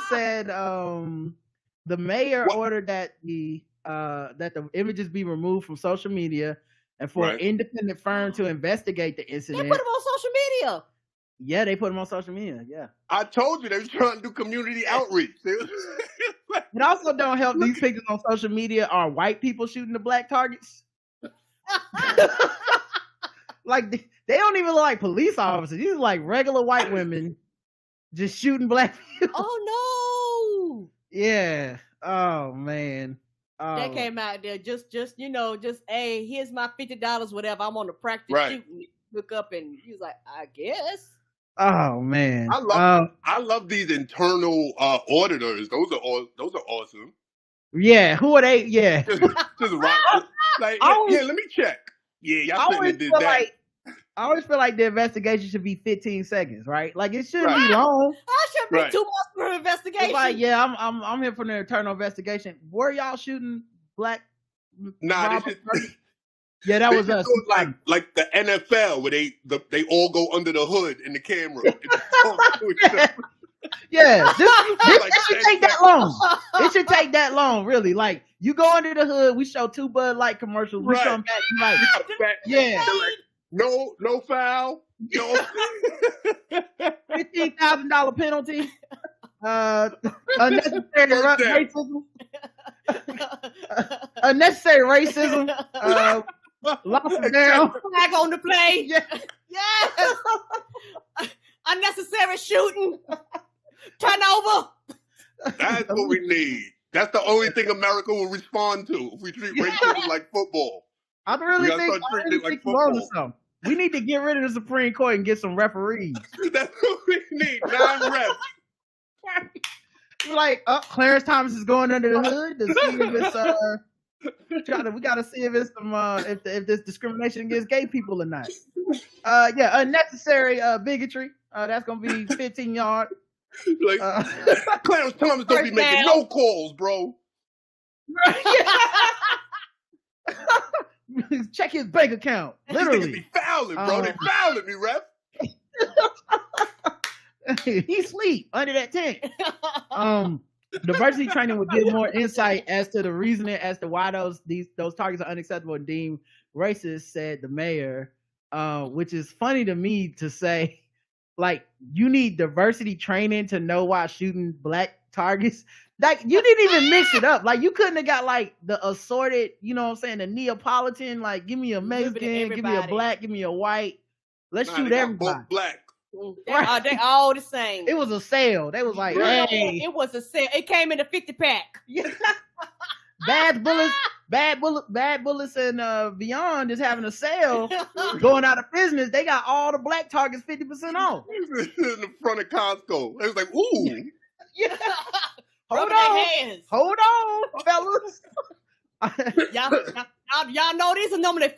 B: said the mayor ordered that the images be removed from social media and for an independent firm to investigate the incident.
C: They put them on social media.
B: Yeah, they put them on social media. Yeah,
A: I told you they was trying to do community outreach.
B: It also don't help. These pictures on social media are white people shooting the Black targets. Like they don't even look like police officers. These are like regular white women just shooting Black people.
C: Oh no!
B: Yeah. Oh man.
C: They came out there just hey, here's my $50, whatever. I'm on the practice shooting. Look up and he was like, I guess.
B: Oh man.
A: I love these internal auditors. Those are awesome.
B: Yeah. Who are they? Yeah.
A: just rock. Like, let me check. Yeah, y'all shouldn't have did that.
B: I always feel like the investigation should be 15 seconds, right? Like it shouldn't be long.
C: I should be 2 months for an investigation.
B: It's like, yeah, I'm here for the internal investigation. Were y'all shooting Black?
A: Nah,
B: yeah, that was us.
A: Like the NFL where they all go under the hood in the camera.
B: Yeah, this should take that long. It should take that long, really. Like you go under the hood, we show 2 Bud Light commercials. We come back, yeah.
A: No foul. No.
B: $15,000 penalty. Unnecessary racism. Unnecessary racism. Lost of down.
C: Flag on the play.
B: Yeah.
C: Yes. Unnecessary shooting. Turnover.
A: That's what we need. That's the only thing America will respond to if we treat racism like football.
B: I really think we're on to something. We need to get rid of the Supreme Court and get some referees.
A: That's what we need. 9 refs.
B: Like, Clarence Thomas is going under the hood to see if it's we gotta see if it's some if this discrimination against gay people or not. Unnecessary bigotry. That's gonna be 15 yards.
A: Like Clarence Thomas don't be making no calls, bro.
B: Check his bank account. Literally.
A: Be fouling, bro. They fouling me, ref.
B: He sleep under that tent. Diversity training would give more insight as to the reasoning as to why those targets are unacceptable and deemed racist, said the mayor. Which is funny to me to say, like, you need diversity training to know why shooting Black targets. Like, you didn't even mix it up. Like, you couldn't have got like the assorted, you know what I'm saying, the Neapolitan, like, give me a Mexican, give me a Black, give me a white. Let's shoot everybody.
A: Both Black.
C: They all the same.
B: It was a sale. They was like, hey.
C: It was a sale. It came in a 50-pack.
B: Bad Bullets and Beyond is having a sale, going out of business. They got all the Black targets 50% off.
A: In the front of Costco. It was like, ooh.
B: Yeah.
C: Hold on, fellas. y'all Y'all know these are normally $5.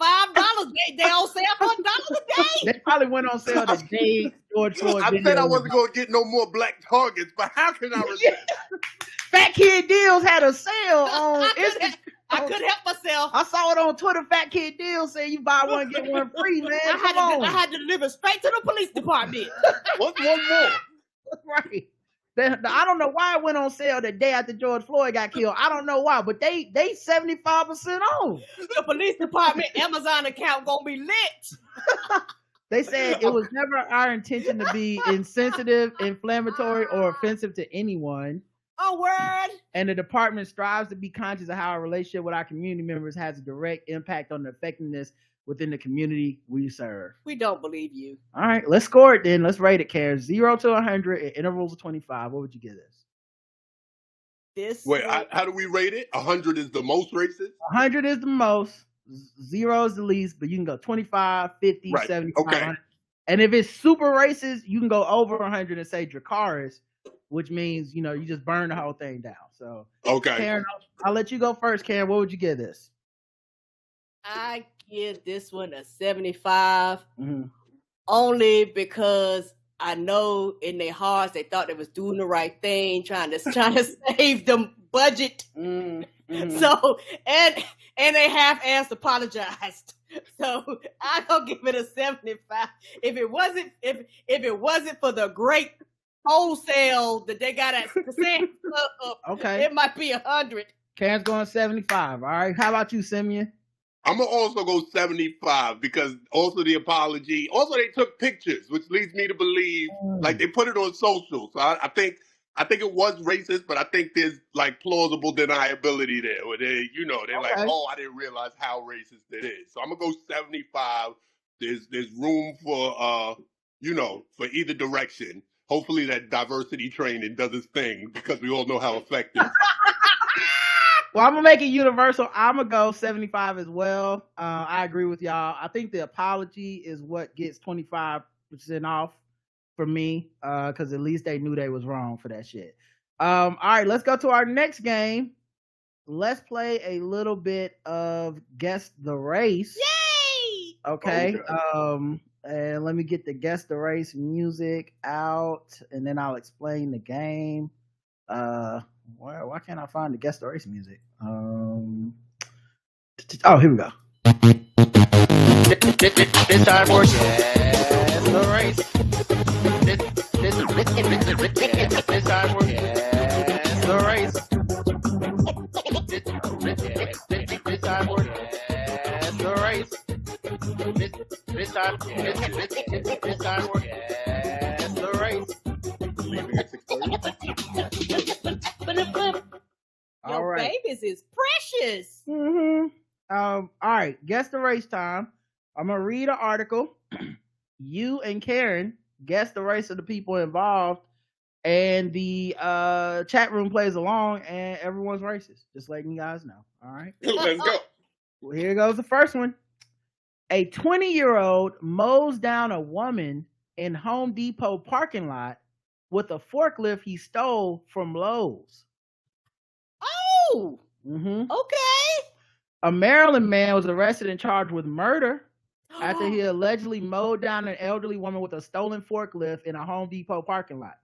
C: They on sale for $1 a day.
B: They probably went on sale the day George Floyd.
A: I said I wasn't going to get no more black targets, but how can I resist?
B: Fat Kid Deals had a sale on.
C: I couldn't help myself.
B: I saw it on Twitter. Fat Kid Deals say you buy one get one free, man.
C: I had to deliver straight to the police department.
A: What's one more?
B: Right. I don't know why it went on sale the day after George Floyd got killed. I don't know why, but they 75% off.
C: The police department Amazon account gonna be lit.
B: They said it was never our intention to be insensitive, inflammatory, or offensive to anyone.
C: Oh, word.
B: And the department strives to be conscious of how our relationship with our community members has a direct impact on the effectiveness within the community we serve.
C: We don't believe you.
B: All right, let's score it then. Let's rate it, Karen. 0 to 100 at intervals of 25. What would you give this?
A: Wait, how do we rate it? 100 is the most racist?
B: 100 is the most. 0 is the least, but you can go 25, 50,
A: right.
B: 75.
A: Okay.
B: 100. And if it's super racist, you can go over 100 and say Dracarys, which means, you just burn the whole thing down. So,
A: okay.
B: Karen, I'll let you go first. Karen, what would you give this?
C: I give this one a 75, only because I know in their hearts they thought they was doing the right thing, trying to save them budget. So and they half-assed apologized. So I'm gonna give it a 75. If it wasn't for the great wholesale that they got at the Sam's Club,
B: okay,
C: it might be 100.
B: Karen's going 75. All right. How about you, Simeon?
A: I'm going to also go 75 because also the apology. Also, they took pictures, which leads me to believe, like, they put it on social. So I think it was racist, but I think there's, like, plausible deniability there. Where they're like, oh, I didn't realize how racist it is. So I'm going to go 75. There's room for, for either direction. Hopefully that diversity training does its thing because we all know how effective.
B: Well, I'm going to make it universal. I'm going to go 75 as well. I agree with y'all. I think the apology is what gets 25% off for me because at least they knew they was wrong for that shit. All right, let's go to our next game. Let's play a little bit of Guess the Race.
C: Yay!
B: Okay. And let me get the Guess the Race music out, and then I'll explain the game. Why can't I find the Guess the Race music? Here we go. This time for Guess the Race. This time for Guess the Race. This time for Guess the Race. This time for Guess the Race.
C: All right. Babies is precious.
B: All right. Guess the race time. I'm going to read an article. You and Karen guess the race of the people involved, and the chat room plays along, and everyone's racist. Just letting you guys know. All right.
A: Let's go.
B: Well, here goes the first one. A 20-year-old mows down a woman in Home Depot parking lot with a forklift he stole from Lowe's.
C: Oh, okay.
B: A Maryland man was arrested and charged with murder after he allegedly mowed down an elderly woman with a stolen forklift in a Home Depot parking lot.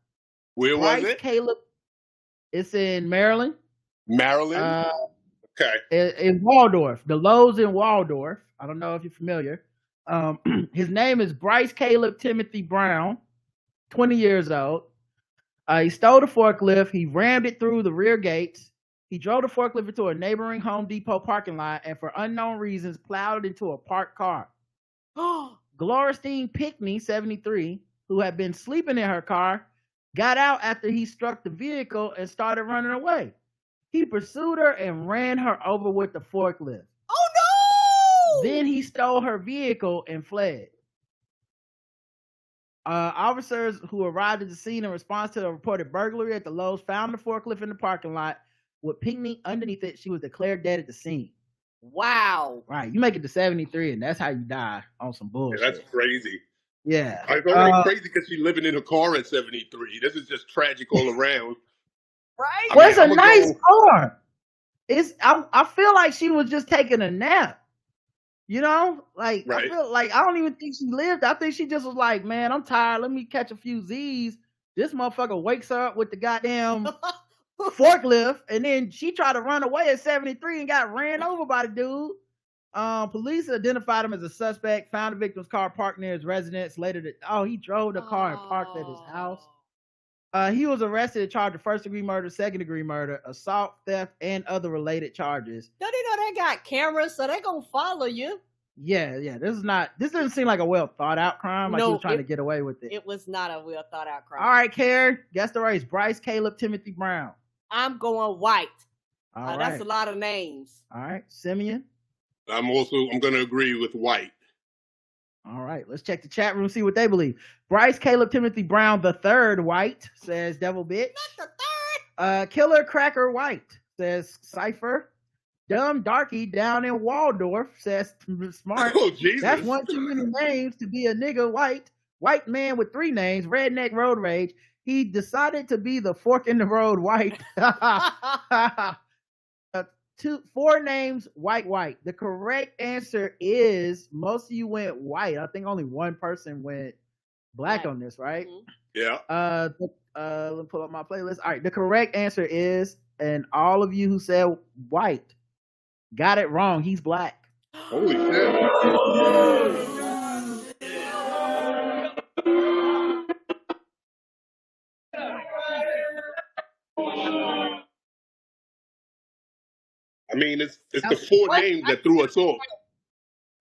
A: Where was it?
B: Caleb. It's in Maryland.
A: Maryland? Okay.
B: In Waldorf. The Lowe's in Waldorf. I don't know if you're familiar. His name is Bryce Caleb Timothy Brown, 20 years old. He stole the forklift. He rammed it through the rear gates. He drove the forklift into a neighboring Home Depot parking lot and for unknown reasons plowed it into a parked car. Gloristine Pickney, 73, who had been sleeping in her car, got out after he struck the vehicle and started running away. He pursued her and ran her over with the forklift.
C: Oh, no!
B: Then he stole her vehicle and fled. Officers who arrived at the scene in response to the reported burglary at the Lowe's found the forklift in the parking lot with Pickney underneath it. She was declared dead at the scene.
C: Wow.
B: Right. You make it to 73 and that's how you die on some bullshit.
A: Yeah, that's crazy.
B: Yeah.
A: It's only crazy because she's living in a car at 73. This is just tragic all around.
C: Right?
B: Well, it's a nice car. I feel like she was just taking a nap. You know, like
A: Right.
B: I feel like I don't even think she lived. I think she just was like, man, I'm tired. Let me catch a few Z's. This motherfucker wakes her up with the goddamn forklift, and then she tried to run away at 73 and got ran over by the dude. Police identified him as a suspect, found the victim's car parked near his residence. Later, he drove the car and parked at his house. He was arrested and charged with first-degree murder, second-degree murder, assault, theft, and other related charges.
C: Don't you know they got cameras, so they gonna follow you?
B: Yeah. This doesn't seem like a well thought out crime. Like he was trying to get away with it.
C: It was not a well thought out crime.
B: All right, Karen, guess the race. Bryce, Caleb, Timothy Brown.
C: I'm going white.
B: All right.
C: That's a lot of names.
B: All right, Simeon.
A: I'm going to agree with white.
B: All right, let's check the chat room, see what they believe. Bryce, Caleb, Timothy Brown, the third white, says Devil Bitch.
C: Not the third.
B: Killer Cracker White, says Cypher. Dumb Darky down in Waldorf, says Smart.
A: Oh, Jesus.
B: That's one too many names to be a nigga white. White man with 3 names, Redneck Road Rage. He decided to be the fork in the road white. 4 names, white. The correct answer is, most of you went white. I think only one person went black on this, right?
A: Mm-hmm. Yeah.
B: Let me pull up my playlist. All right, the correct answer is, and all of you who said white got it wrong. He's black.
A: Holy shit. I mean, it's the 4 names that threw us off.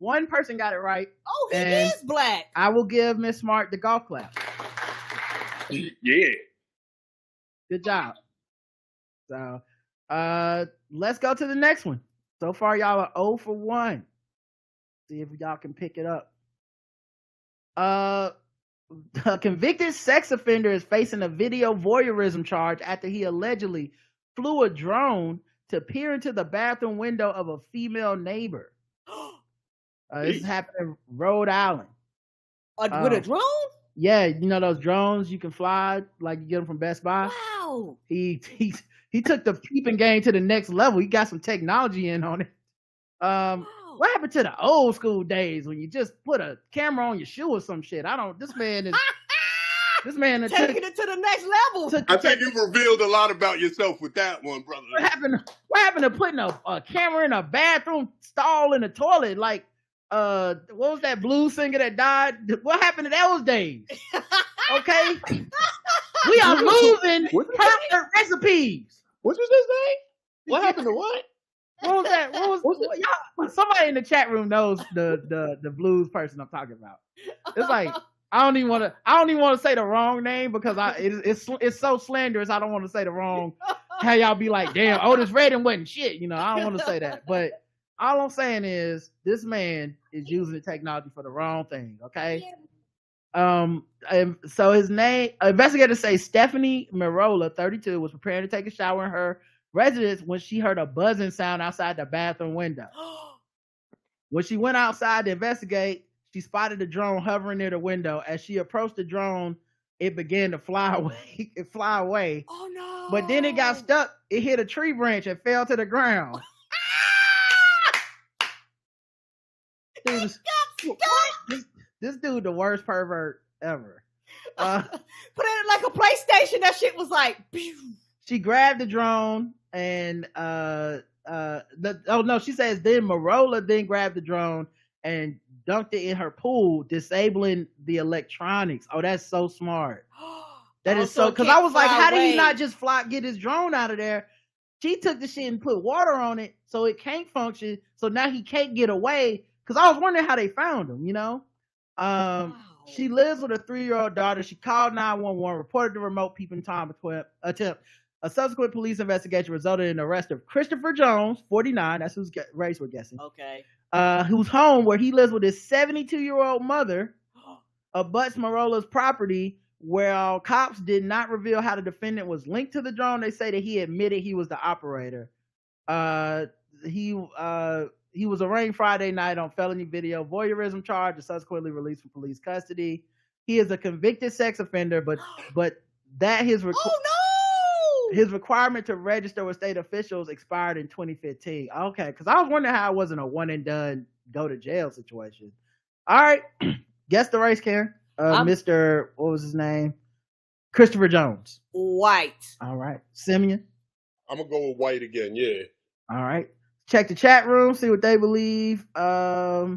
B: One person got it right.
C: Oh, he is black.
B: I will give Miss Smart the golf clap.
A: Yeah.
B: Good job. So, let's go to the next one. So far, y'all are 0 for 1. See if y'all can pick it up. A convicted sex offender is facing a video voyeurism charge after he allegedly flew a drone to peer into the bathroom window of a female neighbor. This happened in Rhode Island.
C: With a drone?
B: Yeah, you know those drones you can fly, like you get them from Best Buy?
C: Wow.
B: He took the peeping game to the next level. He got some technology in on it. What happened to the old school days when you just put a camera on your shoe or some shit? This man is taking
C: it to the next level.
A: I think you revealed a lot about yourself with that one, brother.
B: What happened to putting a camera in a bathroom stall in the toilet? Like, what was that blues singer that died? What happened to those days? Okay, we are losing perfect recipes.
D: What was his name? What happened to what?
B: What was that? Y'all, somebody in the chat room knows the blues person I'm talking about. It's like I don't even want to say the wrong name because it's so slanderous. I don't want to say the wrong. How y'all be like, damn, Otis Redding wasn't shit. You know, I don't want to say that. But all I'm saying is this man is using the technology for the wrong thing. Okay. So his name, investigators say Stephanie Marola, 32, was preparing to take a shower in her residence when she heard a buzzing sound outside the bathroom window. When she went outside to investigate, she spotted the drone hovering near the window. As she approached the drone, it began to fly away.
C: Oh no!
B: But then it got stuck. It hit a tree branch and fell to the ground. This dude, the worst pervert ever.
C: Put it like a PlayStation. That shit was like. Pew.
B: She grabbed the drone and she says then Marola then grabbed the drone and dunked it in her pool, disabling the electronics. Oh, that's so smart. That is so, because I was like, how did he not just get his drone out of there? She took the shit and put water on it so it can't function. So now he can't get away. Because I was wondering how they found him, you know? Wow. She lives with a 3-year-old daughter. She called 911, reported the remote peeping Tom attempt. A subsequent police investigation resulted in the arrest of Christopher Jones, 49. That's whose race we're guessing.
C: Okay.
B: Whose home, where he lives with his 72-year-old mother, abuts Marola's property, where cops did not reveal how the defendant was linked to the drone. They say that he admitted he was the operator. He was arraigned Friday night on felony video voyeurism charge and subsequently released from police custody. He is a convicted sex offender, but that his requirement to register with state officials expired in 2015. Okay, because I was wondering how it wasn't a one and done go to jail situation. All right, guess the race, Karen. Mr. What was his name? Christopher Jones.
C: White.
B: All right, Simeon.
A: I'm gonna go with white again. Yeah.
B: All right. Check the chat room, see what they believe. I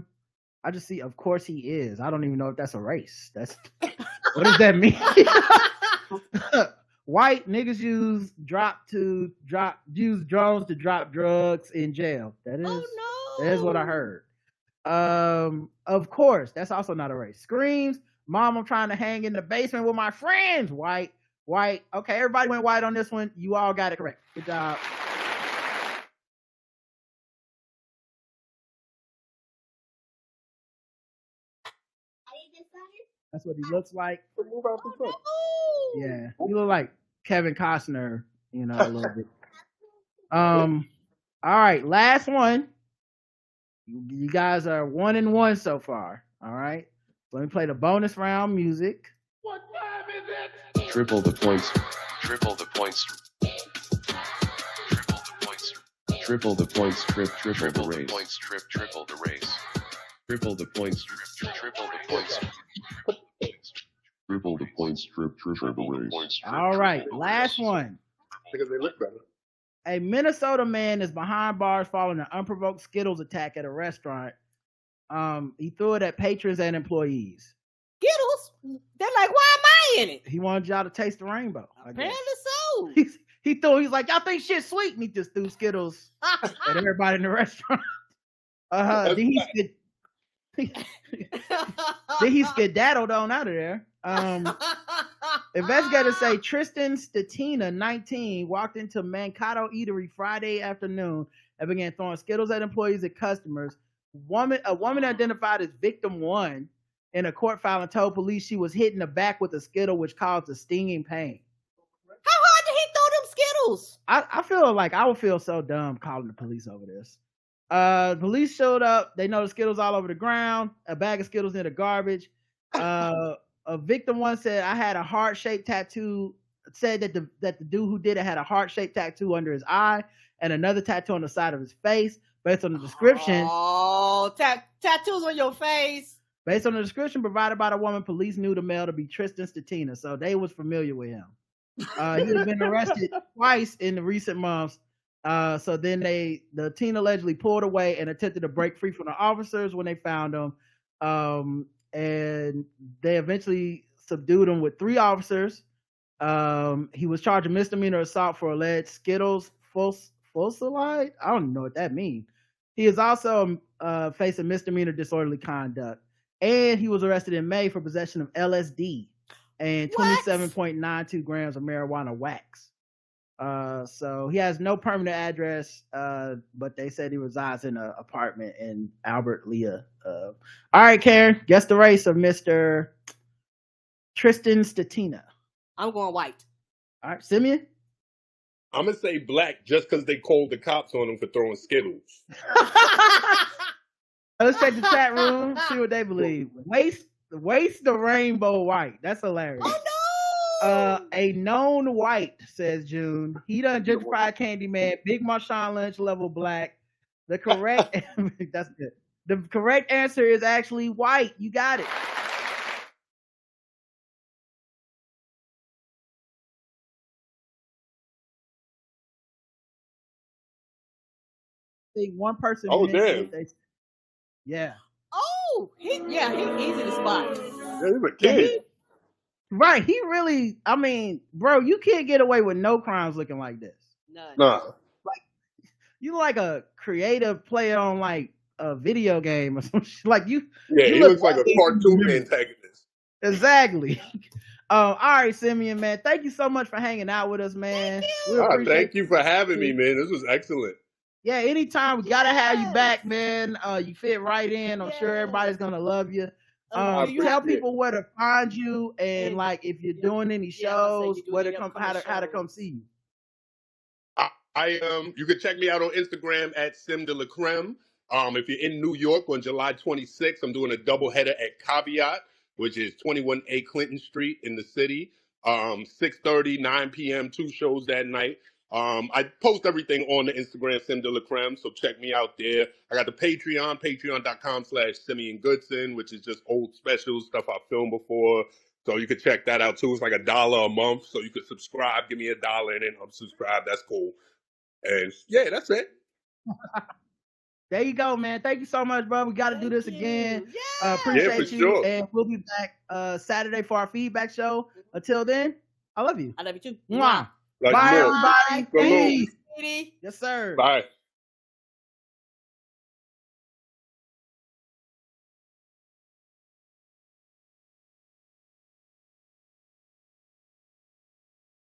B: just see, of course he is. I don't even know if that's a race. That's what does that mean? White niggas use drones to drop drugs in jail. That is what I heard. Of course, that's also not a race. Screams, mom, I'm trying to hang in the basement with my friends. White. Okay, everybody went white on this one. You all got it correct. Good job. That's what he looks like. Yeah, he look like Kevin Costner, a little bit. All right, last one. You guys are 1-1 so far. All right, let me play the bonus round music.
F: What time is it? Triple the points. Triple the points. Triple the points. Triple the points. Triple the race. Triple the race. Triple the points. Triple the points. Triple the points. Triple the race.
B: All right, last one.
A: Because they look better.
B: A Minnesota man is behind bars following an unprovoked Skittles attack at a restaurant. He threw it at patrons and employees.
C: Skittles? They're like, why am I in it?
B: He wanted y'all to taste the rainbow.
C: Apparently so.
B: He's like, y'all think shit's sweet, and he just threw Skittles at everybody in the restaurant. Then he skedaddled on out of there. Investigators say Tristan Statina, 19, walked into Mankato Eatery Friday afternoon and began throwing Skittles at employees and customers. A woman identified as victim 1 in a court filing told police she was hit in the back with a Skittle, which caused a stinging pain.
C: How hard did he throw them Skittles?
B: I feel like I would feel so dumb calling the police over this. Police showed up. They noticed Skittles all over the ground, a bag of Skittles in the garbage. A victim 1 said, I had a heart-shaped tattoo, said that the dude who did it had a heart-shaped tattoo under his eye and another tattoo on the side of his face. Based on the description.
C: Oh, tattoos on your face.
B: Based on the description provided by the woman, police knew the male to be Tristan Statina, so they was familiar with him. He had been arrested twice in the recent months. So then the teen allegedly pulled away and attempted to break free from the officers when they found him. And they eventually subdued him with 3 officers. He was charged with misdemeanor assault for alleged Skittles fusillade. I don't know what that means. He is also facing misdemeanor disorderly conduct. And he was arrested in May for possession of LSD and 27.92 grams of marijuana wax. So he has no permanent address, but they said he resides in an apartment in Albert Lea. All right, Karen, guess the race of Mr. Tristan Statina.
C: I'm going white.
B: All right, Simeon?
A: I'm going to say black just because they called the cops on him for throwing Skittles.
B: Let's check the chat room, see what they believe. Waste the rainbow white. That's hilarious.
C: Oh, no!
B: A known white, says June. He done gentrified Candyman. Big Marshawn Lynch level black. The correct that's good. The correct answer is actually white. You got it. I think one person.
A: Oh, damn.
B: Yeah.
C: Oh, he's in the spot.
A: Yeah, he's a kid.
B: Right. He really, I mean, bro, you can't get away with no crimes looking like this.
C: None.
A: Nah.
B: Like, you like a creative player on like a video game or something. Like you.
A: Yeah,
B: you
A: he looks like a cartoon antagonist.
B: Exactly. All right, Simeon, man. Thank you so much for hanging out with us, man.
A: Thank you for having me, man. This was excellent.
B: Yeah, anytime. We gotta have you back, man. You fit right in. I'm sure everybody's gonna love you. Tell people where to find you and like if you're doing any shows, where to come, how to come see you.
A: You can check me out on Instagram at Sim de la Creme. If you're in New York on July 26th, I'm doing a doubleheader at Caveat, which is 21A Clinton Street in the city. 6:30, 9 p.m., 2 shows that night. I post everything on the Instagram, Sim de la Creme, so check me out there. I got the Patreon, patreon.com/Simeon Goodson, which is just old specials, stuff I filmed before. So you can check that out too. It's like $1 a month. So you can subscribe, give me $1 and then unsubscribe. That's cool. And yeah, that's it.
B: There you go, man. Thank you so much, bro. We got to do this again. Appreciate you.
A: Sure.
B: And we'll be back Saturday for our feedback show. Until then, I love you.
C: I love you too.
B: Mwah.
A: Like
B: Bye,
A: more.
B: everybody. Peace.
C: Peace.
B: Yes, sir.
A: Bye.